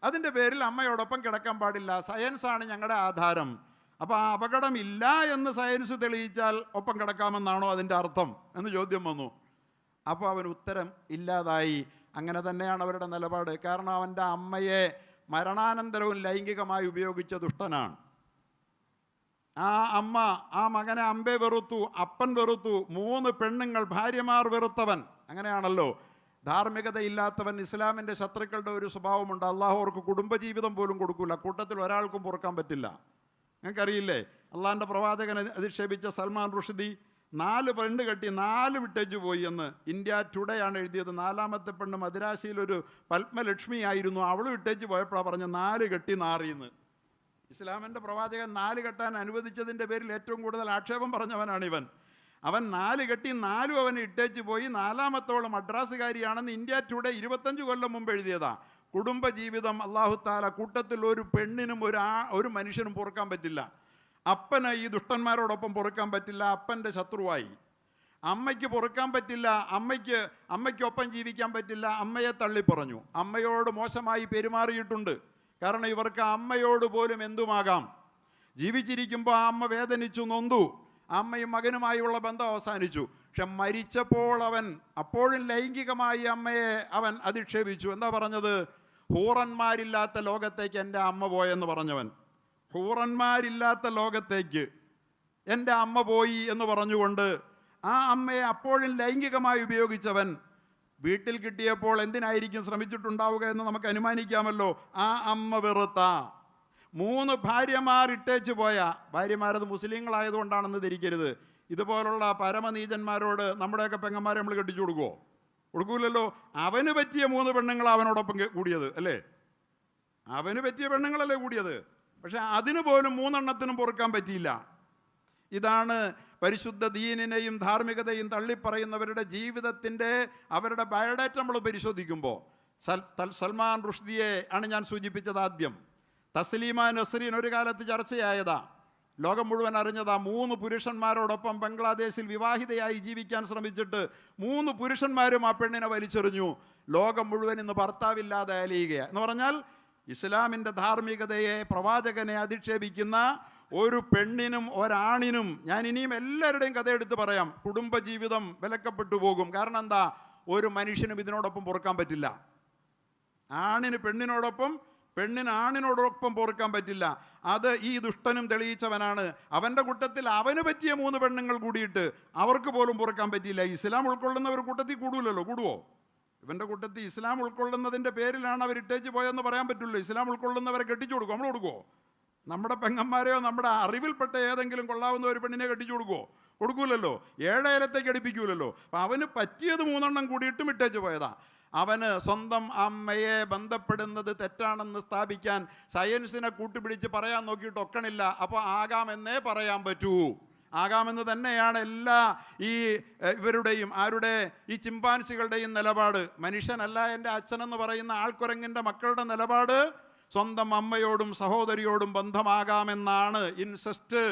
അതിൻ്റെ പേരിൽ അമ്മയോടൊപ്പം കിടക്കാൻ പാടില്ല. സയൻസാണ് ഞങ്ങളുടെ ആധാരം. അപ്പോൾ ആ അപകടം ഇല്ല എന്ന് സയൻസ് തെളിയിച്ചാൽ ഒപ്പം കിടക്കാമെന്നാണോ അതിൻ്റെ അർത്ഥം എന്ന് ചോദ്യം വന്നു. അപ്പോൾ അവൻ ഉത്തരം ഇല്ലാതായി. അങ്ങനെ തന്നെയാണ് അവരുടെ നിലപാട്. കാരണം അവൻ്റെ അമ്മയെ മരണാനന്തരവും ലൈംഗികമായി ഉപയോഗിച്ച ദുഷ്ടനാണ്. ആ അമ്മ ആ മകനെ അമ്പെ വെറുത്തു, അപ്പൻ വെറുത്തു, 3 പെണ്ണുങ്ങൾ ഭാര്യമാർ വെറുത്തവൻ. അങ്ങനെയാണല്ലോ ധാർമ്മികതയില്ലാത്തവൻ. ഇസ്ലാമിൻ്റെ ശത്രുക്കളുടെ ഒരു സ്വഭാവമുണ്ട്, അള്ളാഹു അവർക്ക് കുടുംബജീവിതം പോലും കൊടുക്കില്ല. കൂട്ടത്തിൽ ഒരാൾക്കും പൊറുക്കാൻ പറ്റില്ല. നിങ്ങൾക്കറിയില്ലേ, അള്ളാഹിൻ്റെ പ്രവാചകനെ അധിക്ഷേപിച്ച സൽമാൻ റുഷ്ദി 4 പെണ്ണ് കെട്ടി 4 വിട്ടേച്ച് പോയി എന്ന് ഇന്ത്യ ടുഡേ ആണ് എഴുതിയത്. 4ാമത്തെ പെണ്ണ് മദ്രാശിയിലൊരു പത്മലക്ഷ്മി ആയിരുന്നു, അവൾ വിട്ടേച്ച് പോയപ്പോഴാണ് പറഞ്ഞ് 4 കെട്ടി നാറിയെന്ന്. ഇസ്ലാമിൻ്റെ പ്രവാചകൻ 4 കെട്ടാൻ അനുവദിച്ചതിൻ്റെ പേരിൽ ഏറ്റവും കൂടുതൽ ആക്ഷേപം പറഞ്ഞവനാണ് ഇവൻ. അവൻ 4 കെട്ടി 4 അവന് ഇട്ടേച്ച് പോയി. 4ാമത്തോളം മദ്രാസുകാരിയാണെന്ന് ഇന്ത്യ ടുഡേ 25 കൊല്ലം മുമ്പ് എഴുതിയതാ. കുടുംബജീവിതം അല്ലാഹു തആല കൂട്ടത്തിൽ ഒരു പെണ്ണിനും ഒരു മനുഷ്യനും പൊറുക്കാൻ പറ്റില്ല. അപ്പന് ഈ ദുഷ്ടന്മാരോടൊപ്പം പൊറുക്കാൻ പറ്റില്ല, അപ്പൻ്റെ ശത്രുവായി. അമ്മയ്ക്ക് പൊറുക്കാൻ പറ്റില്ല, അമ്മയ്ക്കൊപ്പം ജീവിക്കാൻ പറ്റില്ല, അമ്മയെ തള്ളിപ്പറഞ്ഞു. അമ്മയോട് മോശമായി പെരുമാറിയിട്ടുണ്ട്. കാരണം ഇവർക്ക് അമ്മയോട് പോലും എന്തുമാകാം. ജീവിച്ചിരിക്കുമ്പോൾ ആ അമ്മ വേദനിച്ചു, നൊന്തു, അമ്മയും മകനുമായുള്ള ബന്ധം അവസാനിച്ചു. പക്ഷെ മരിച്ചപ്പോൾ അവൻ അപ്പോഴും ലൈംഗികമായി അമ്മയെ അവൻ അധിക്ഷേപിച്ചു. എന്താ പറഞ്ഞത്? ഹൂറന്മാരില്ലാത്ത ലോകത്തേക്ക് എൻ്റെ അമ്മ പോയെന്ന് പറഞ്ഞവൻ. ഹൂറന്മാരില്ലാത്ത ലോകത്തേക്ക് എൻ്റെ അമ്മ പോയി എന്ന് പറഞ്ഞുകൊണ്ട് ആ അമ്മയെ അപ്പോഴും ലൈംഗികമായി ഉപയോഗിച്ചവൻ വീട്ടിൽ കിട്ടിയപ്പോൾ എന്തിനായിരിക്കും ശ്രമിച്ചിട്ടുണ്ടാവുക എന്ന് നമുക്ക് അനുമാനിക്കാമല്ലോ. ആ അമ്മ വെറുത്ത 3 ഭാര്യമാർ ഇട്ടേച്ച് പോയ ഭാര്യമാരത് മുസ്ലിങ്ങളായതുകൊണ്ടാണെന്ന് ധരിക്കരുത്. ഇതുപോലുള്ള പരമനീചന്മാരോട് നമ്മുടെയൊക്കെ പെങ്ങന്മാരെ നമ്മൾ കെട്ടിച്ചു കൊടുക്കുമോ? കൊടുക്കൂലല്ലോ. അവന് പറ്റിയ 3 പെണ്ണുങ്ങൾ അവനോടൊപ്പം കൂടിയത് അല്ലേ? അവന് പറ്റിയ പെണ്ണുങ്ങളല്ലേ കൂടിയത്. പക്ഷെ അതിന് പോലും 3 എണ്ണത്തിനും പൊറുക്കാൻ പറ്റിയില്ല. ഇതാണ് പരിശുദ്ധ ദീനിനെയും ധാർമ്മികതയും തള്ളിപ്പറയുന്നവരുടെ ജീവിതത്തിൻ്റെ അവരുടെ ബയോഡാറ്റ നമ്മൾ പരിശോധിക്കുമ്പോൾ സൽമാൻ റുഷ്ദിയെ ആണ് ഞാൻ സൂചിപ്പിച്ചത് ആദ്യം. തസ്ലീമ നസ്രീൻ ഒരു കാലത്ത് ചർച്ചയായതാ, ലോകം മുഴുവൻ അറിഞ്ഞതാ. 3 പുരുഷന്മാരോടൊപ്പം ബംഗ്ലാദേശിൽ വിവാഹിതയായി ജീവിക്കാൻ ശ്രമിച്ചിട്ട് 3 പുരുഷന്മാരും ആ പെണ്ണിനെ വലിച്ചെറിഞ്ഞു. ലോകം മുഴുവൻ ഇന്ന് ഭർത്താവില്ലാതെ അലയുക എന്ന് പറഞ്ഞാൽ ഇസ്ലാമിൻ്റെ ധാർമ്മികതയെ, പ്രവാചകനെ അധിക്ഷേപിക്കുന്ന ഒരു പെണ്ണിനും ഒരാണിനും, ഞാൻ ഇനിയും എല്ലാവരുടെയും കഥയെടുത്ത് പറയാം, കുടുംബജീവിതം വിലക്കപ്പെട്ടു പോകും. കാരണം എന്താ? ഒരു മനുഷ്യനും ഇതിനോടൊപ്പം പൊറുക്കാൻ പറ്റില്ല. ആണിന് പെണ്ണിനോടൊപ്പം, പെണ്ണിന് ആണിനോടൊപ്പം പൊറുക്കാൻ പറ്റില്ല. അത് ഈ ദുഷ്ടനും തെളിയിച്ചവനാണ്. അവൻ്റെ കൂട്ടത്തിൽ അവന് പറ്റിയ 3 പെണ്ണുങ്ങൾ കൂടിയിട്ട് അവർക്ക് പോലും പൊറുക്കാൻ പറ്റിയില്ല. ഇസ്ലാം ഉൾക്കൊള്ളുന്ന ഒരു കൂട്ടത്തിൽ കൂടൂലല്ലോ. കൂടുവോ? ഇവൻ്റെ കൂട്ടത്തിൽ ഇസ്ലാം ഉൾക്കൊള്ളുന്നതിൻ്റെ പേരിലാണ് അവർ ഇട്ടേച്ച് പോയെന്ന് പറയാൻ പറ്റുള്ളൂ. ഇസ്ലാം ഉൾക്കൊള്ളുന്നവരെ കെട്ടിച്ചു കൊടുക്കും. നമ്മൾ കൊടുക്കുമോ? നമ്മുടെ പെങ്ങന്മാരെയോ നമ്മുടെ അറിവിൽപ്പെട്ട ഏതെങ്കിലും കൊള്ളാവുന്ന ഒരു പെണ്ണിനെ കെട്ടിച്ചു കൊടുക്കുമോ? കൊടുക്കൂലല്ലോ. 7 ഏലത്തേക്ക് അടിപ്പിക്കൂലല്ലോ. അപ്പം അവന് പറ്റിയത് 3 എണ്ണം കൂടിയിട്ടും ഇട്ടേച്ച് പോയതാ. അവന് സ്വന്തം അമ്മയെ ബന്ധപ്പെടുന്നത് തെറ്റാണെന്ന് സ്ഥാപിക്കാൻ സയൻസിനെ കൂട്ടുപിടിച്ച് പറയാൻ നോക്കിയിട്ട് ഒക്കണില്ല. അപ്പോൾ ആകാമെന്നേ പറയാൻ പറ്റൂ. ആകാമെന്ന് തന്നെയാണ് എല്ലാ ഈ ഇവരുടെയും ആരുടെ ഈ ചിമ്പാൻസികളുടെയും നിലപാട്. മനുഷ്യനല്ല എൻ്റെ അച്ഛനെന്ന് പറയുന്ന ആൾക്കുരങ്ങിൻ്റെ മക്കളുടെ നിലപാട് സ്വന്തം അമ്മയോടും സഹോദരിയോടും ബന്ധമാകാമെന്നാണ്. ഇൻസെസ്റ്റ്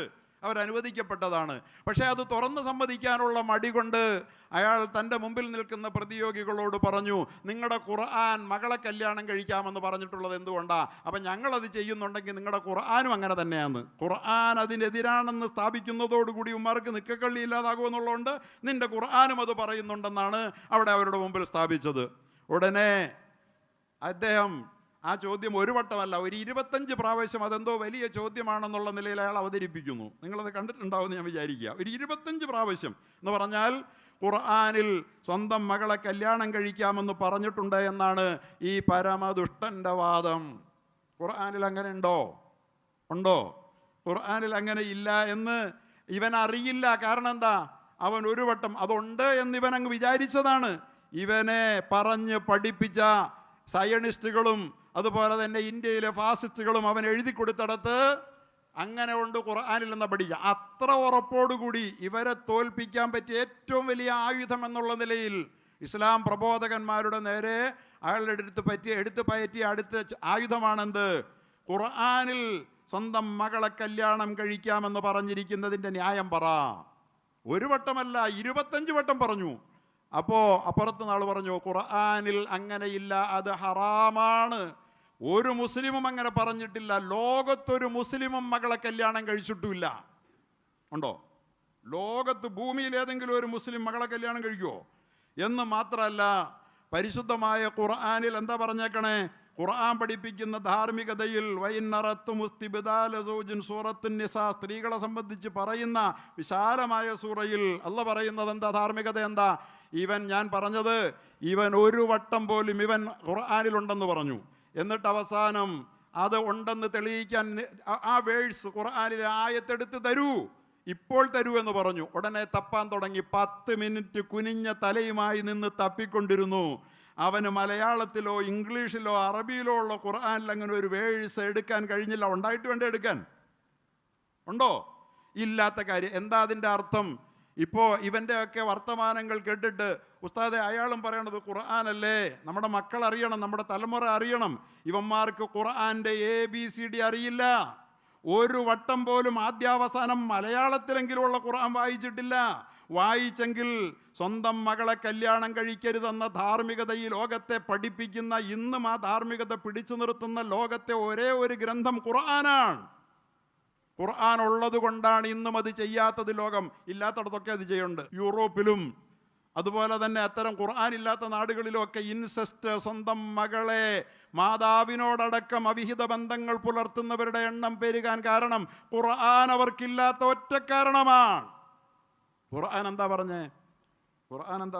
അവരനുവദിക്കപ്പെട്ടതാണ്. പക്ഷേ അത് തുറന്ന് സമ്മതിക്കാനുള്ള മടി കൊണ്ട് അയാൾ തൻ്റെ മുമ്പിൽ നിൽക്കുന്ന പ്രതിയോഗികളോട് പറഞ്ഞു, നിങ്ങളുടെ ഖുർആൻ മകളെ കല്യാണം കഴിക്കാമെന്ന് പറഞ്ഞിട്ടുള്ളത് എന്തുകൊണ്ടാണ്? അപ്പം ഞങ്ങളത് ചെയ്യുന്നുണ്ടെങ്കിൽ നിങ്ങളുടെ ഖുർആനും അങ്ങനെ തന്നെയാണ്. ഖുർആൻ അതിനെതിരാണെന്ന് സ്ഥാപിക്കുന്നതോടുകൂടി ഉമ്മാർക്ക് നിക്കക്കള്ളി ഇല്ലാതാകുമെന്നുള്ളതുകൊണ്ട് നിൻ്റെ ഖുർആനും അത് പറയുന്നുണ്ടെന്നാണ് അവിടെ അവരുടെ മുമ്പിൽ സ്ഥാപിച്ചത്. ഉടനെ അദ്ദേഹം ആ ചോദ്യം ഒരു വട്ടമല്ല, ഒരു 25 പ്രാവശ്യം അതെന്തോ വലിയ ചോദ്യമാണെന്നുള്ള നിലയിൽ അയാൾ അവതരിപ്പിക്കുന്നു. നിങ്ങളത് കണ്ടിട്ടുണ്ടാവുമെന്ന് ഞാൻ വിചാരിക്കുക. ഒരു 25 പ്രാവശ്യം എന്ന് പറഞ്ഞാൽ ഖുർആനിൽ സ്വന്തം മകളെ കല്യാണം കഴിക്കാമെന്ന് പറഞ്ഞിട്ടുണ്ട് എന്നാണ് ഈ പരമദുഷ്ടൻ്റെ വാദം. ഖുർആനിൽ അങ്ങനെ ഉണ്ടോ? ഖുർആനിൽ അങ്ങനെ ഇല്ല എന്ന് ഇവൻ അറിയില്ല. കാരണം എന്താ? അവൻ ഒരു വട്ടം അതുണ്ട് എന്നിവൻ അങ്ങ് വിചാരിച്ചതാണ്. ഇവനെ പറഞ്ഞ് പഠിപ്പിച്ച സയണിസ്റ്റുകളും അതുപോലെ തന്നെ ഇന്ത്യയിലെ ഫാസിസ്റ്റുകളും അവൻ എഴുതി കൊടുത്തിടത്ത് അങ്ങനെ ഉണ്ട് ഖുർആനിൽ നിന്ന് പഠിച്ച അത്ര ഉറപ്പോടുകൂടി ഇവരെ തോൽപ്പിക്കാൻ പറ്റിയ ഏറ്റവും വലിയ ആയുധം എന്നുള്ള നിലയിൽ ഇസ്ലാം പ്രബോധകന്മാരുടെ നേരെ അയാളുടെ എടുത്ത് പയറ്റിയ അടുത്ത ആയുധമാണെന്ത്? ഖുർആനിൽ സ്വന്തം മകളെ കല്യാണം കഴിക്കാമെന്ന് പറഞ്ഞിരിക്കുന്നതിൻ്റെ ന്യായം പറ. ഒരു വട്ടമല്ല, 25 വട്ടം പറഞ്ഞു. അപ്പോൾ അപ്പുറത്ത് നാൾ പറഞ്ഞു ഖുർആനിൽ അങ്ങനെയില്ല, അത് ഹറാമാണ്. ഒരു മുസ്ലിമും അങ്ങനെ പറഞ്ഞിട്ടില്ല. ലോകത്തൊരു മുസ്ലിമും മകളെ കല്യാണം കഴിച്ചിട്ടുമില്ല. ഉണ്ടോ? ലോകത്ത് ഭൂമിയിൽ ഏതെങ്കിലും ഒരു മുസ്ലിം മകളെ കല്യാണം കഴിക്കുമോ? എന്ന് മാത്രമല്ല, പരിശുദ്ധമായ ഖുർആനിൽ എന്താ പറഞ്ഞേക്കണേ? ഖുർആൻ പഠിപ്പിക്കുന്ന ധാർമ്മികതയിൽ സൂറത്തുൻ നിസാ, സ്ത്രീകളെ സംബന്ധിച്ച് പറയുന്ന വിശാലമായ സൂറയിൽ അല്ല പറയുന്നത് എന്താ? ധാർമ്മികത എന്താ? ഞാൻ പറഞ്ഞത് ഇവൻ ഒരു വട്ടം പോലും ഇവൻ ഖുർആനിലുണ്ടെന്ന് പറഞ്ഞു. എന്നിട്ട് അവസാനം അത് ഉണ്ടെന്ന് തെളിയിക്കാൻ ആ വേഴ്സ് ഖുർആനിലെ ആയത്തെടുത്ത് തരൂ, ഇപ്പോൾ തരൂ എന്ന് പറഞ്ഞു. ഉടനെ തപ്പാൻ തുടങ്ങി. 10 മിനിറ്റ് കുനിഞ്ഞ തലയുമായി നിന്ന് തപ്പിക്കൊണ്ടിരുന്നു. അവന് മലയാളത്തിലോ ഇംഗ്ലീഷിലോ അറബിയിലോ ഉള്ള ഖുർആനിൽ അങ്ങനെ ഒരു വേഴ്സ് എടുക്കാൻ കഴിഞ്ഞില്ല. ഉണ്ടായിട്ട് വേണ്ട എടുക്കാൻ? ഉണ്ടോ? ഇല്ലാത്ത കാര്യം. എന്താ അതിൻ്റെ അർത്ഥം? ഇപ്പോൾ ഇവൻ്റെയൊക്കെ വർത്തമാനങ്ങൾ കേട്ടിട്ട് ഉസ്താദെ അയാളും പറയണത് ഖുർആനല്ലേ, നമ്മുടെ മക്കൾ അറിയണം, നമ്മുടെ തലമുറ അറിയണം. ഇവന്മാർക്ക് ഖുർആൻ്റെ ABCD അറിയില്ല. ഒരു വട്ടം പോലും ആദ്യാവസാനം മലയാളത്തിലെങ്കിലുമുള്ള ഖുർആൻ വായിച്ചിട്ടില്ല. വായിച്ചെങ്കിൽ സ്വന്തം മകളെ കല്യാണം കഴിക്കരുതെന്ന ധാർമ്മികത ഈ ലോകത്തെ പഠിപ്പിക്കുന്ന, ഇന്നും ആ ധാർമ്മികത പിടിച്ചു നിർത്തുന്ന ലോകത്തെ ഒരേ ഒരു ഗ്രന്ഥം ഖുർആനാണ്. ഖുർആൻ ഉള്ളത് കൊണ്ടാണ് ഇന്നും അത് ചെയ്യാത്തത്. ലോകം ഇല്ലാത്തടത്തൊക്കെ അത് ചെയ്യുന്നുണ്ട്. യൂറോപ്പിലും അതുപോലെ തന്നെ അത്തരം ഖുർആൻ ഇല്ലാത്ത നാടുകളിലുമൊക്കെ ഇൻസെസ്റ്റ്, സ്വന്തം മകളെ മാതാവിനോടടക്കം അവിഹിത ബന്ധങ്ങൾ പുലർത്തുന്നവരുടെ എണ്ണം പെരുകാൻ കാരണം ഖുർആൻ അവർക്കില്ലാത്ത ഒറ്റ കാരണമാണ്. ഖുർആൻ എന്താ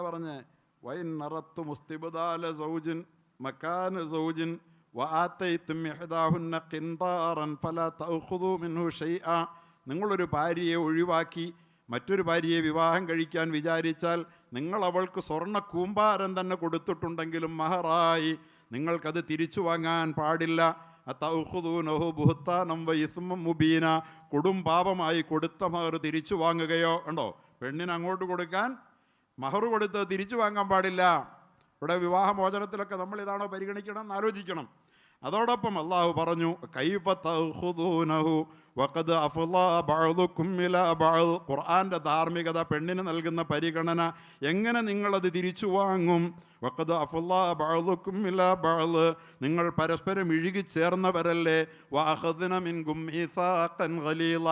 പറഞ്ഞേ? വൈൻ നറത്തു മുസ്തിബ്ദാല സൗജിൻ മകാന സൗജിൻ വആതൈതും ഇഹ്ദാഹുന്ന ഖിൻതാറൻ ഫലാ തഅഖുദൂ മിൻഹു ഷൈഅ. നിങ്ങളൊരു ഭാര്യയെ ഒഴിവാക്കി മറ്റൊരു ഭാര്യയെ വിവാഹം കഴിക്കാൻ വിചാരിച്ചാൽ നിങ്ങൾ അവൾക്ക് സ്വർണ്ണ കൂമ്പാരം തന്നെ കൊടുത്തിട്ടുണ്ടെങ്കിലും മഹറായി നിങ്ങൾക്കത് തിരിച്ചു വാങ്ങാൻ പാടില്ല. അതൗഖുദൂനഹു ബുഹ്താനം വഇസ്മം മുബീന. കൊടും പാപമായി കൊടുത്ത മഹർ തിരിച്ചു വാങ്ങുകയോ ഉണ്ടോ? പെണ്ണിന് അങ്ങോട്ട് കൊടുക്കാൻ മഹർ കൊടുത്ത് തിരിച്ചു വാങ്ങാൻ പാടില്ല. ഇവിടെ വിവാഹമോചനത്തിലൊക്കെ നമ്മൾ ഇതാണോ പരിഗണിക്കണം എന്ന് ആലോചിക്കണം. അതോടൊപ്പം അള്ളാഹു പറഞ്ഞു, കൈഫ തഅഖുദൂനഹു വഖദ് അഫ്ളാ ബഅദുകും ഇലാ ബഅദ്. ഖുർആന്റെ ധാർമ്മികത, പെണ്ണിന് നൽകുന്ന പരിഗണന, എങ്ങനെ നിങ്ങളത് തിരിച്ചു വാങ്ങും? വഖദ് അഫ്ളാ ബഅദുകും ഇലാ ബഅദ്. നിങ്ങൾ പരസ്പരം ഇഴുകിച്ചേർന്നവരല്ലേ. വഅഖദ്ന മിൻകും മീസാഖൻ ഗലീള.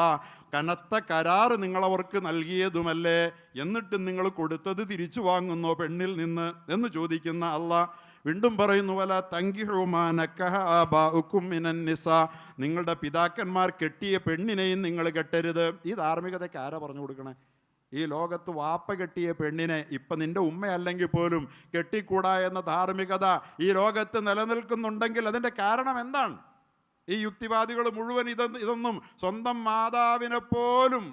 കനത്ത കരാറ് നിങ്ങളവർക്ക് നൽകിയതുമല്ലേ. എന്നിട്ട് നിങ്ങൾ കൊടുത്തത് തിരിച്ചു വാങ്ങുന്നോ പെണ്ണിൽ നിന്ന് എന്ന് ചോദിക്കുന്ന അള്ളാഹ് വീണ്ടും പറയുന്നു, വല തങ്കിഹു മാ നക്കഹ ആബാഉകും മിനൻ നിസാ. നിങ്ങളുടെ പിതാക്കന്മാർ കെട്ടിയ പെണ്ണിനെയും നിങ്ങൾ കെട്ടരുത്. ഈ ധാർമ്മികതയ്ക്ക് ആരാ പറഞ്ഞു കൊടുക്കണേ? ഈ ലോകത്ത് വാപ്പ കെട്ടിയ പെണ്ണിനെ ഇപ്പം നിന്റെ ഉമ്മയല്ലെങ്കിൽ പോലും കെട്ടിക്കൂടാ എന്ന ധാർമ്മികത ഈ ലോകത്ത് നിലനിൽക്കുന്നുണ്ടെങ്കിൽ അതിൻ്റെ കാരണം എന്താണ്? ഈ യുക്തിവാദികൾ മുഴുവൻ ഇതൊന്നും സ്വന്തം മാതാവിനെ പോലും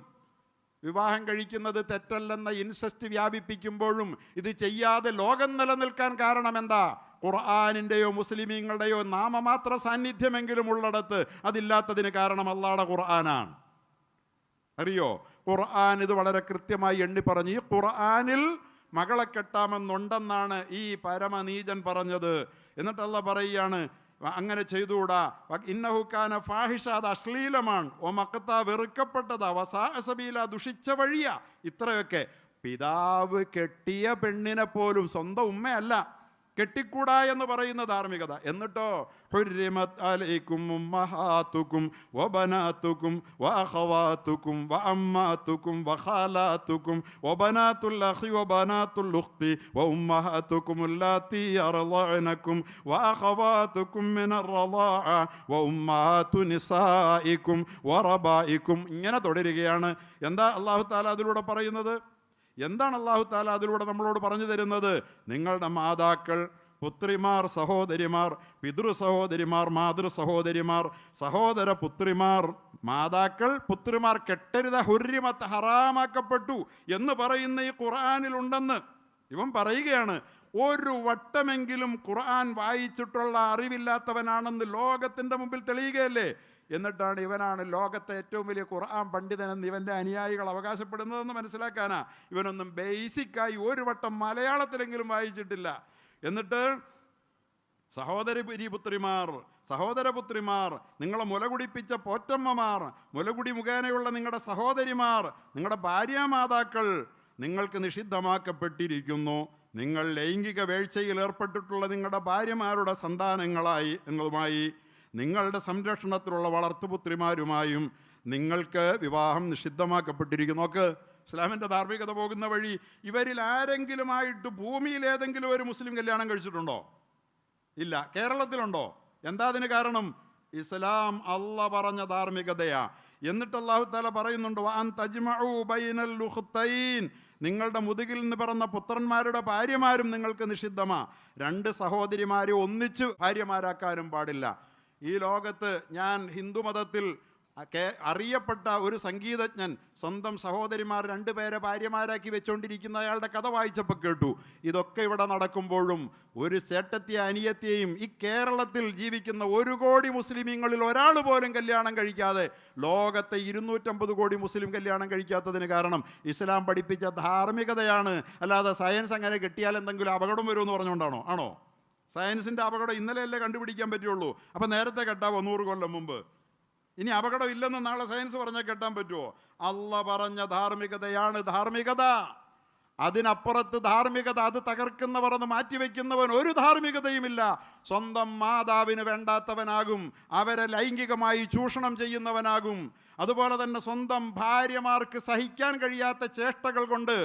വിവാഹം കഴിക്കുന്നത് തെറ്റല്ലെന്ന ഇൻസെസ്റ്റ് വ്യാപിപ്പിക്കുമ്പോഴും ഇത് ചെയ്യാതെ ലോകം നിലനിൽക്കാൻ കാരണം എന്താ? ഖുർആനിൻ്റെയോ മുസ്ലിമീങ്ങളുടെയോ നാമമാത്ര സാന്നിധ്യമെങ്കിലും ഉള്ളിടത്ത് അതില്ലാത്തതിന് കാരണം അല്ലാഹുവിന്റെ ഖുർആനാണ്. അറിയോ, ഖുർആൻ ഇത് വളരെ കൃത്യമായി എണ്ണി പറഞ്ഞു. ഈ ഖുർആനിൽ മകളെ കെട്ടാമെന്നുണ്ടെന്നാണ് ഈ പരമനീചൻ പറഞ്ഞത്. എന്നിട്ട് അല്ലാഹ് പറയുകയാണ്, അങ്ങനെ ചെയ്തുകൂടാ. ഇന്നഹു കാന ഫാഹിഷ, അത് അശ്ലീലമാണ്. ഓ മക്കത്ത, വെറുക്കപ്പെട്ടതാ. വസാ സബീല, ദുഷിച്ച വഴിയാ. ഇത്രയൊക്കെ പിതാവ് കെട്ടിയ പെണ്ണിനെ പോലും സ്വന്തം ഉമ്മയല്ല കെട്ടിക്കൂടാ എന്ന് പറയുന്ന ധാർമ്മികത. എന്നിട്ടോ ഹുർരിമത് അലൈക്കും ഉമ്മഹാതുക്കും വബനാതുക്കും വഅഖവാതുക്കും വഅമ്മാതുക്കും വഖാലാതുക്കും വബനാതുൽ അഖി വബനാതുൽ ഉഖ്തി വഉമ്മഹാതുക്കും അല്ലാത്തി അർളഅനക്കും വഅഖവാതുക്കും മിനർ റളാഅ വഉമ്മഹാതു നിസായിക്കും വറബായിക്കും. ഇങ്ങനെ തുടരുകയാണ്. എന്താ അല്ലാഹു തആല അതിലൂടെ പറയുന്നത്? എന്താണ് അല്ലാഹു തആല അതിലൂടെ നമ്മളോട് പറഞ്ഞു തരുന്നത്? നിങ്ങളുടെ മാതാക്കൾ, പുത്രിമാർ, സഹോദരിമാർ, പിതൃ സഹോദരിമാർ, മാതൃ സഹോദരിമാർ, സഹോദര പുത്രിമാർ, മാതാക്കൾ, പുത്രിമാർ കെട്ടരുത്. ഹുർരിമത്ത്, ഹറാമാക്കപ്പെട്ടു എന്ന് പറയുന്ന ഈ ഖുർആനിലുണ്ടെന്ന് ഇവൻ പറയുകയാണ്. ഒരു വട്ടമെങ്കിലും ഖുർആൻ വായിച്ചിട്ടുള്ള അറിവില്ലാത്തവനാണെന്ന് ലോകത്തിൻ്റെ മുമ്പിൽ തെളിയുകയല്ലേ. എന്നിട്ടാണ് ഇവനാണ് ലോകത്തെ ഏറ്റവും വലിയ ഖുർആൻ പണ്ഡിതനെന്ന് ഇവൻ്റെ അനുയായികൾ അവകാശപ്പെടുന്നതെന്ന് മനസ്സിലാക്കാനാ. ഇവനൊന്നും ബേസിക്കായി ഒരു വട്ടം മലയാളത്തിലെങ്കിലും വായിച്ചിട്ടില്ല. എന്നിട്ട് സഹോദരപുത്രിമാർ, നിങ്ങളെ മുലകുടിപ്പിച്ച പോറ്റമ്മമാർ, മുലകുടി മുഖേനയുള്ള നിങ്ങളുടെ സഹോദരിമാർ, നിങ്ങളുടെ ഭാര്യാമാതാക്കൾ നിങ്ങൾക്ക് നിഷിദ്ധമാക്കപ്പെട്ടിരിക്കുന്നു. നിങ്ങൾ ലൈംഗിക വീഴ്ചയിൽ ഏർപ്പെട്ടിട്ടുള്ള നിങ്ങളുടെ ഭാര്യമാരുടെ സന്താനങ്ങളുമായി നിങ്ങളുടെ സംരക്ഷണത്തിലുള്ള വളർത്തുപുത്രിമാരുമായും നിങ്ങൾക്ക് വിവാഹം നിഷിദ്ധമാക്കപ്പെട്ടിരിക്കുന്നു. നോക്ക്, ഇസ്ലാമിൻ്റെ ധാർമ്മികത പോകുന്ന വഴി. ഇവരിൽ ആരെങ്കിലുമായിട്ട് ഭൂമിയിൽ ഏതെങ്കിലും ഒരു മുസ്ലിം കല്യാണം കഴിച്ചിട്ടുണ്ടോ? ഇല്ല. കേരളത്തിലുണ്ടോ? എന്താ അതിന് കാരണം? ഇസ്ലാം അള്ളാഹ് പറഞ്ഞ ധാർമ്മികതയാ. എന്നിട്ട് അല്ലാഹു തആല പറയുന്നുണ്ട്, വഅൻ തജ്മഉ ബൈനൽ ഉഖ്തൈൻ. നിങ്ങളുടെ മുതുകിൽ നിന്ന് പിറന്ന പുത്രന്മാരുടെ ഭാര്യമാരും നിങ്ങൾക്ക് നിഷിദ്ധമാ. രണ്ട് സഹോദരിമാരെ ഒന്നിച്ച് ഭാര്യമാരാക്കാനും പാടില്ല. ഈ ലോകത്ത് ഞാൻ ഹിന്ദുമതത്തിൽ അറിയപ്പെട്ട ഒരു സംഗീതജ്ഞൻ സ്വന്തം സഹോദരിമാർ രണ്ടുപേരെ ഭാര്യമാരാക്കി വെച്ചുകൊണ്ടിരിക്കുന്ന അയാളുടെ കഥ വായിച്ചപ്പോൾ കേട്ടു. ഇതൊക്കെ ഇവിടെ നടക്കുമ്പോഴും ഒരു ചേട്ടത്തിയ അനിയത്തിയെയും ഈ കേരളത്തിൽ ജീവിക്കുന്ന 1 കോടി മുസ്ലിമീങ്ങളിൽ ഒരാൾ പോലും കല്യാണം കഴിക്കാതെ ലോകത്തെ 250 കോടി മുസ്ലിം കല്യാണം കഴിക്കാത്തതിന് കാരണം ഇസ്ലാം പഠിപ്പിച്ച ധാർമ്മികതയാണ്. അല്ലാതെ സയൻസ് അങ്ങനെ കെട്ടിയാൽ എന്തെങ്കിലും അപകടം വരുമെന്ന് പറഞ്ഞുകൊണ്ടാണോ? ആണോ? സയൻസിൻ്റെ അപകടം ഇന്നലെയല്ലേ കണ്ടുപിടിക്കാൻ പറ്റുള്ളൂ. അപ്പം നേരത്തെ കെട്ടാവോ 100 കൊല്ലം മുമ്പ്? ഇനി അപകടം ഇല്ലെന്ന് നാളെ സയൻസ് പറഞ്ഞാൽ കെട്ടാൻ പറ്റുമോ? അള്ളാഹ് പറഞ്ഞ ധാർമ്മികതയാണ് ധാർമ്മികത. അതിനപ്പുറത്ത് ധാർമ്മികത, അത് തകർക്കുന്നവർ, അത് മാറ്റിവെക്കുന്നവൻ ഒരു ധാർമ്മികതയുമില്ല. സ്വന്തം മാതാവിന് വേണ്ടാത്തവനാകും, അവരെ ലൈംഗികമായി ചൂഷണം ചെയ്യുന്നവനാകും. അതുപോലെ തന്നെ സ്വന്തം ഭാര്യമാർക്ക് സഹിക്കാൻ കഴിയാത്ത ചേഷ്ടകൾ കൊണ്ട്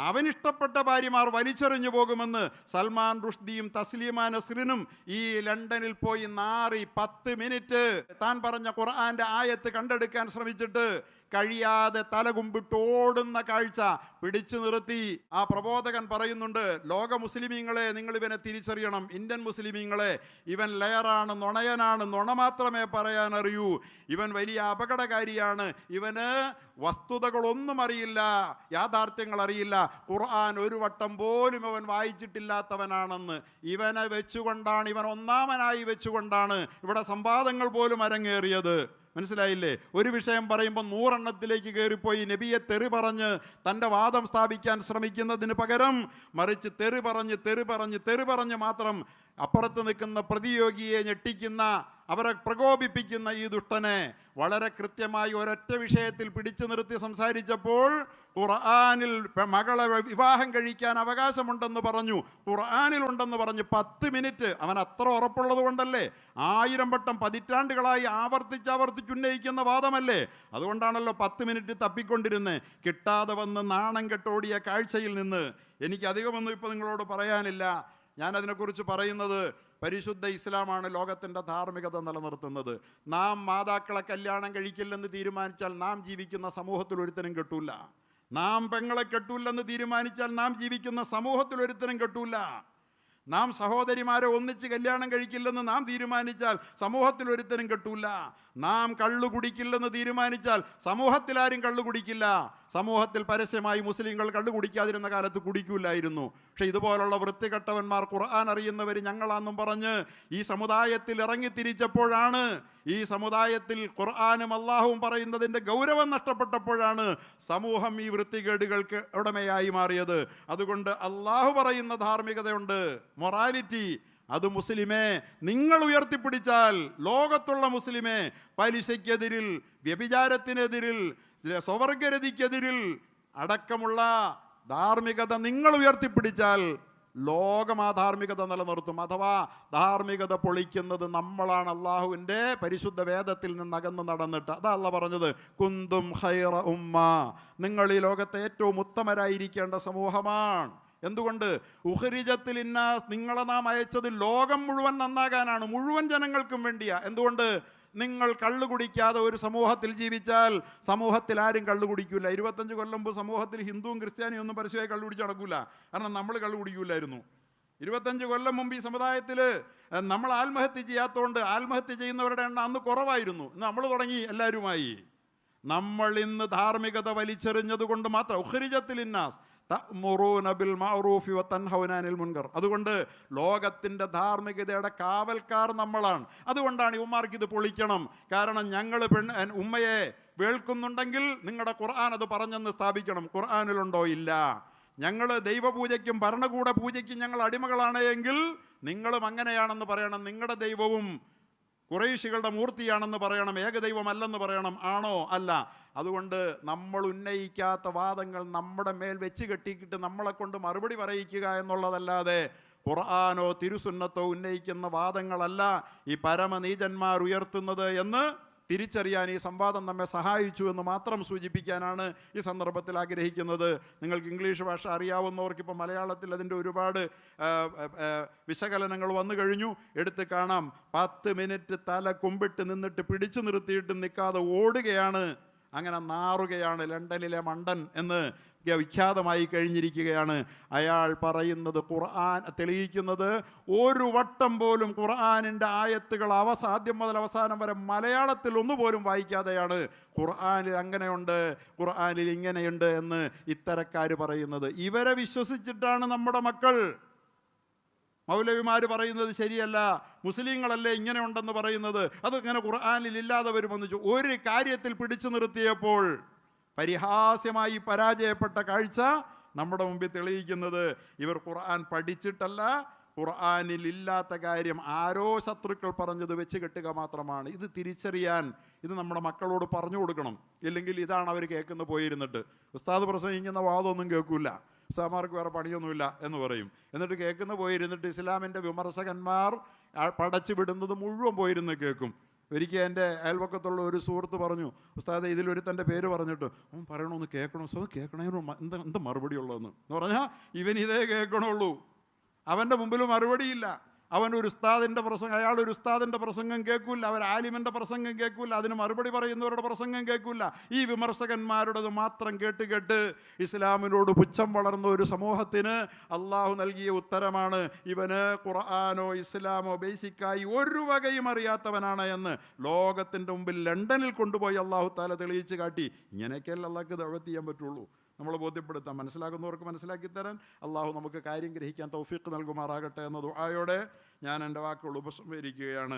അവനിഷ്ടപ്പെട്ട ഭാര്യമാർ വലിച്ചെറിഞ്ഞു പോകുമെന്ന് സൽമാൻ റുഷ്ദിയും തസ്ലീമ നസ്രിനും ഈ ലണ്ടനിൽ പോയി നാറി 10 മിനിറ്റ് താൻ പറഞ്ഞ ഖുർആന്റെ ആയത്ത് കണ്ടെടുക്കാൻ ശ്രമിച്ചിട്ട് കഴിയാതെ തലകുമ്പിട്ട് ഓടുന്ന കാഴ്ച പിടിച്ചു നിർത്തി. ആ പ്രബോധകൻ പറയുന്നുണ്ട്, ലോക മുസ്ലിമീങ്ങളെ, നിങ്ങൾ ഇവനെ തിരിച്ചറിയണം. ഇന്ത്യൻ മുസ്ലിമീങ്ങളെ, ഇവൻ ലെയറാണ്, നുണയനാണ്, നുണ മാത്രമേ പറയാൻ അറിയൂ. ഇവൻ വലിയ അപകടകാരിയാണ്. ഇവന് വസ്തുതകളൊന്നും അറിയില്ല, യാഥാർത്ഥ്യങ്ങൾ അറിയില്ല. ഖുർആൻ ഒരു വട്ടം പോലും അവൻ വായിച്ചിട്ടില്ലാത്തവനാണെന്ന് ഇവനെ വെച്ചുകൊണ്ടാണ്, ഇവൻ ഒന്നാമനായി വെച്ചുകൊണ്ടാണ് ഇവിടെ സംവാദങ്ങൾ പോലും അരങ്ങേറിയത്. മനസ്സിലായില്ലേ? ഒരു വിഷയം പറയുമ്പോൾ 100 എണ്ണത്തിലേക്ക് കയറിപ്പോയി നബിയെ തെറി പറഞ്ഞ് തൻ്റെ വാദം സ്ഥാപിക്കാൻ ശ്രമിക്കുന്നതിന് പകരം മറിച്ച് തെറി പറഞ്ഞ് മാത്രം അപ്പുറത്ത് നിൽക്കുന്ന പ്രതിയോഗിയെ ഞെട്ടിക്കുന്ന, അവരെ പ്രകോപിപ്പിക്കുന്ന ഈ ദുഷ്ടനെ വളരെ കൃത്യമായി ഒരൊറ്റ വിഷയത്തിൽ പിടിച്ചു നിർത്തി സംസാരിച്ചപ്പോൾ ഖുർആനിൽ മകളെ വിവാഹം കഴിക്കാൻ അവകാശമുണ്ടെന്ന് പറഞ്ഞു, ഖുർആനിലുണ്ടെന്ന് പറഞ്ഞു. 10 മിനിറ്റ്. അവൻ അത്ര ഉറപ്പുള്ളത് കൊണ്ടല്ലേ, 1000 വട്ടം പതിറ്റാണ്ടുകളായി ആവർത്തിച്ചുന്നയിക്കുന്ന വാദമല്ലേ. അതുകൊണ്ടാണല്ലോ 10 മിനിറ്റ് തപ്പിക്കൊണ്ടിരുന്ന് കിട്ടാതെ വന്ന് നാണം കെട്ടോടിയ കാഴ്ചയിൽ നിന്ന്. എനിക്ക് അധികമൊന്നും ഇപ്പോൾ നിങ്ങളോട് പറയാനില്ല. ഞാനതിനെക്കുറിച്ച് പറയുന്നത്, പരിശുദ്ധ ഇസ്ലാമാണ് ലോകത്തിൻ്റെ ധാർമ്മികത നിലനിർത്തുന്നത്. നാം മാതാക്കളെ കല്യാണം കഴിക്കില്ലെന്ന് തീരുമാനിച്ചാൽ നാം ജീവിക്കുന്ന സമൂഹത്തിൽ ഒരുത്തനും കെട്ടൂല. നാം പെങ്ങളെ കെട്ടൂല്ലെന്ന് തീരുമാനിച്ചാൽ നാം ജീവിക്കുന്ന സമൂഹത്തിൽ ഒരുത്തനും കെട്ടൂല. നാം സഹോദരിമാരെ ഒന്നിച്ച് കല്യാണം കഴിക്കില്ലെന്ന് നാം തീരുമാനിച്ചാൽ സമൂഹത്തിൽ ഒരുത്തനും കെട്ടൂല. നാം കള്ളു കുടിക്കില്ലെന്ന് തീരുമാനിച്ചാൽ സമൂഹത്തിൽ ആരും കള്ളു കുടിക്കില്ല. സമൂഹത്തിൽ പരസ്യമായി മുസ്ലിങ്ങൾ കള്ളു കുടിക്കാതിരുന്ന കാലത്ത് കുടിക്കൂലായിരുന്നു. പക്ഷെ ഇതുപോലുള്ള വൃത്തികെട്ടവന്മാർ, ഖുർആൻ അറിയുന്നവർ ഞങ്ങളാണെന്നും പറഞ്ഞ് ഈ സമുദായത്തിൽ ഇറങ്ങിത്തിരിച്ചപ്പോഴാണ്, ഈ സമുദായത്തിൽ ഖുർആനും അള്ളാഹുവും പറയുന്നതിൻ്റെ ഗൗരവം നഷ്ടപ്പെട്ടപ്പോഴാണ് സമൂഹം ഈ വൃത്തികേടുകൾക്ക് ഉടമയായി മാറിയത്. അതുകൊണ്ട് അള്ളാഹു പറയുന്ന ധാർമ്മികതയുണ്ട്, മൊറാലിറ്റി. അത് മുസ്ലിമേ നിങ്ങൾ ഉയർത്തിപ്പിടിച്ചാൽ, ലോകത്തുള്ള മുസ്ലിമേ, പലിശയ്ക്കെതിരിൽ, വ്യഭിചാരത്തിനെതിരിൽ, സ്വവർഗരതിക്കെതിരിൽ അടക്കമുള്ള ധാർമ്മികത നിങ്ങൾ ഉയർത്തിപ്പിടിച്ചാൽ ലോകം ആ ധാർമ്മികത നിലനിർത്തും. അഥവാ ധാർമ്മികത പൊളിക്കുന്നത് നമ്മളാണ്, അള്ളാഹുവിൻ്റെ പരിശുദ്ധ വേദത്തിൽ നിന്ന് അകന്ന് നടന്നിട്ട്. അതാ അള്ളാഹ് പറഞ്ഞത്, കുന്തും ഖൈറ ഉമ്മ, നിങ്ങൾ ഈ ലോകത്തെ ഏറ്റവും ഉത്തമരായിരിക്കേണ്ട സമൂഹമാണ്. എന്തുകൊണ്ട്? ഉഖ്രിജത്തിൽ ഇന്നാസ്, നിങ്ങളെ നാം അയച്ചത് ലോകം മുഴുവൻ നന്നാകാനാണ്, മുഴുവൻ ജനങ്ങൾക്കും വേണ്ടിയാ. എന്തുകൊണ്ട്? നിങ്ങൾ കള്ളു കുടിക്കാതെ ഒരു സമൂഹത്തിൽ ജീവിച്ചാൽ സമൂഹത്തിൽ ആരും കള്ളു കുടിക്കില്ല. 25 കൊല്ലം മുമ്പ് സമൂഹത്തിൽ ഹിന്ദുവും ക്രിസ്ത്യാനിയും ഒന്നും പരസ്യമായി കള്ളു കുടിച്ച് നടക്കൂല. കാരണം നമ്മൾ കള്ളു കുടിക്കൂലായിരുന്നു. 25 കൊല്ലം മുമ്പ് ഈ സമുദായത്തിൽ നമ്മൾ ആത്മഹത്യ ചെയ്യാത്തതുകൊണ്ട് ആത്മഹത്യ ചെയ്യുന്നവരുടെ എണ്ണം അന്ന് കുറവായിരുന്നു. ഇന്ന് നമ്മൾ തുടങ്ങി എല്ലാവരുമായി. നമ്മൾ ഇന്ന് ധാർമ്മികത വലിച്ചെറിഞ്ഞത് കൊണ്ട് മാത്രം. ഉഖ്രിജത്തിൽ ഇന്നാസ് തഅ്മുറൂന ബിൽ മഅറൂഫി വതൻഹൗന അനിൽ മുൻകർ. അതുകൊണ്ട് ലോകത്തിൻ്റെ ധാർമ്മികതയുടെ കാവൽക്കാർ നമ്മളാണ്. അതുകൊണ്ടാണ് ഉമ്മാർക്ക് ഇത് പൊളിക്കണം. കാരണം ഞങ്ങൾ ഉമ്മയെ വേൾക്കുന്നുണ്ടെങ്കിൽ നിങ്ങളുടെ ഖുർആൻ അത് പറഞ്ഞെന്ന് സ്ഥാപിക്കണം. ഖുർആനിലുണ്ടോ? ഇല്ല. ഞങ്ങൾ ദൈവപൂജയ്ക്കും ഭരണകൂട പൂജയ്ക്കും ഞങ്ങൾ അടിമകളാണ് എങ്കിൽ നിങ്ങളും അങ്ങനെയാണെന്ന് പറയണം. നിങ്ങളുടെ ദൈവവും ഖുറൈശികളുടെ മൂർത്തിയാണെന്ന് പറയണം, ഏകദൈവമല്ലെന്ന് പറയണം. ആണോ? അല്ല. അതുകൊണ്ട് നമ്മൾ ഉന്നയിക്കാത്ത വാദങ്ങൾ നമ്മുടെ മേൽ വെച്ച് കെട്ടിക്കിട്ട് നമ്മളെ കൊണ്ട് മറുപടി പറയിക്കുക എന്നുള്ളതല്ലാതെ ഖുർആനോ തിരുസുന്നത്തോ ഉന്നയിക്കുന്ന വാദങ്ങളല്ല ഈ പരമനീചന്മാർ ഉയർത്തുന്നത് എന്ന് തിരിച്ചറിയാൻ ഈ സംവാദം നമ്മെ സഹായിച്ചു എന്ന് മാത്രം സൂചിപ്പിക്കാനാണ് ഈ സന്ദർഭത്തിൽ ആഗ്രഹിക്കുന്നത്. നിങ്ങൾക്ക് ഇംഗ്ലീഷ് ഭാഷ അറിയാവുന്നവർക്കിപ്പോൾ മലയാളത്തിൽ അതിൻ്റെ ഒരുപാട് വിശകലനങ്ങൾ വന്നു കഴിഞ്ഞു. എടുത്ത് കാണാം. 10 മിനിറ്റ് തല കുമ്പിട്ട് നിന്നിട്ട് പിടിച്ചു നിർത്തിയിട്ട് നിൽക്കാതെ ഓടുകയാണ്, അങ്ങനെ നാറുകയാണ്. ലണ്ടനിലെ മണ്ടൻ എന്ന് വിഖ്യാതമായി കഴിഞ്ഞിരിക്കുകയാണ്. അയാൾ പറയുന്നത്, ഖുർആൻ തെളിയിക്കുന്നത് ഒരു വട്ടം പോലും ഖുർആനിൻ്റെ ആയത്തുകൾ ആദ്യം മുതൽ അവസാനം വരെ മലയാളത്തിൽ ഒന്നുപോലും വായിക്കാതെയാണ് ഖുർആനിൽ അങ്ങനെയുണ്ട്, ഖുർആനിൽ ഇങ്ങനെയുണ്ട് എന്ന് ഇത്തരക്കാർ പറയുന്നത്. ഇവരെ വിശ്വസിച്ചിട്ടാണ് നമ്മുടെ മക്കൾ, മൗലവിമാർ പറയുന്നത് ശരിയല്ല, മുസ്ലിങ്ങളല്ലേ ഇങ്ങനെ ഉണ്ടെന്ന് പറയുന്നത്, അതിങ്ങനെ ഖുർആനിൽ ഇല്ലാതെ വരുമെന്ന് ഒരു കാര്യത്തിൽ പിടിച്ചു നിർത്തിയപ്പോൾ പരിഹാസ്യമായി പരാജയപ്പെട്ട കാഴ്ച നമ്മുടെ മുമ്പിൽ തെളിയിക്കുന്നത് ഇവർ ഖുർആൻ പഠിച്ചിട്ടല്ല, ഖുർആനിൽ ഇല്ലാത്ത കാര്യം ആരോ ശത്രുക്കൾ പറഞ്ഞത് വെച്ച് കെട്ടുക മാത്രമാണ്. ഇത് തിരിച്ചറിയാൻ ഇത് നമ്മുടെ മക്കളോട് പറഞ്ഞു കൊടുക്കണം. ഇല്ലെങ്കിൽ ഇതാണ് അവർ കേൾക്കുന്ന പോയിരുന്നിട്ട് ഉസ്താദ് പ്രസംഗിക്കുന്ന വാദമൊന്നും കേൾക്കില്ല. ഉസ്താമാർക്ക് വേറെ പണിയൊന്നുമില്ല എന്ന് പറയും. എന്നിട്ട് കേൾക്കുന്ന പോയിരുന്നിട്ട് ഇസ്ലാമിൻ്റെ വിമർശകന്മാർ പടച്ചു വിടുന്നത് മുഴുവൻ പോയിരുന്ന് കേൾക്കും. ഒരിക്കൽ എൻ്റെ അയൽപക്കത്തുള്ള ഒരു സുഹൃത്ത് പറഞ്ഞു, ഉസ്താദെ ഇതിലൊരുത്തൻ്റെ പേര് പറഞ്ഞിട്ട് അവൻ പറയണമെന്ന് കേൾക്കണോ ഉസ്താദ്, കേൾക്കണേ എന്താ മറുപടി ഉള്ളതെന്ന് പറഞ്ഞാൽ ഇവൻ ഇതേ കേൾക്കണുള്ളൂ. അവൻ്റെ മുമ്പിൽ മറുപടിയില്ല. അവൻ ഒരു ഉസ്താദിൻ്റെ പ്രസംഗം, അയാൾ ഒരു ഉസ്താദിൻ്റെ പ്രസംഗം കേൾക്കില്ല, അവർ ആലിമിൻ്റെ പ്രസംഗം കേൾക്കില്ല, അതിന് മറുപടി പറയുന്നവരുടെ പ്രസംഗം കേൾക്കില്ല. ഈ വിമർശകന്മാരുടേത് മാത്രം കേട്ട് കേട്ട് ഇസ്ലാമിനോട് പുച്ഛം വളർന്ന ഒരു സമൂഹത്തിന് അള്ളാഹു നൽകിയ ഉത്തരമാണ്, ഇവന് ഖുർആനോ ഇസ്ലാമോ ബേസിക്കായി ഒരു വകയും അറിയാത്തവനാണ് എന്ന് ലോകത്തിൻ്റെ മുമ്പിൽ ലണ്ടനിൽ കൊണ്ടുപോയി അള്ളാഹു താല തെളിയിച്ച് കാട്ടി. ഇങ്ങനെയൊക്കെയല്ല അള്ളാഹ്ക്ക് ദഅവത്ത് ചെയ്യാൻ പറ്റുള്ളൂ. നമ്മൾ ബോധ്യപ്പെടുത്താം. മനസ്സിലാകുന്നവർക്ക് മനസ്സിലാക്കി തരാൻ അള്ളാഹു നമുക്ക് കാര്യം ഗ്രഹിക്കാൻ തൗഫീഖ് നൽകുമാറാകട്ടെ എന്ന ദുആയോടെ ഞാൻ എൻ്റെ വാക്കുകൾ ഉപസംഹരിക്കുകയാണ്.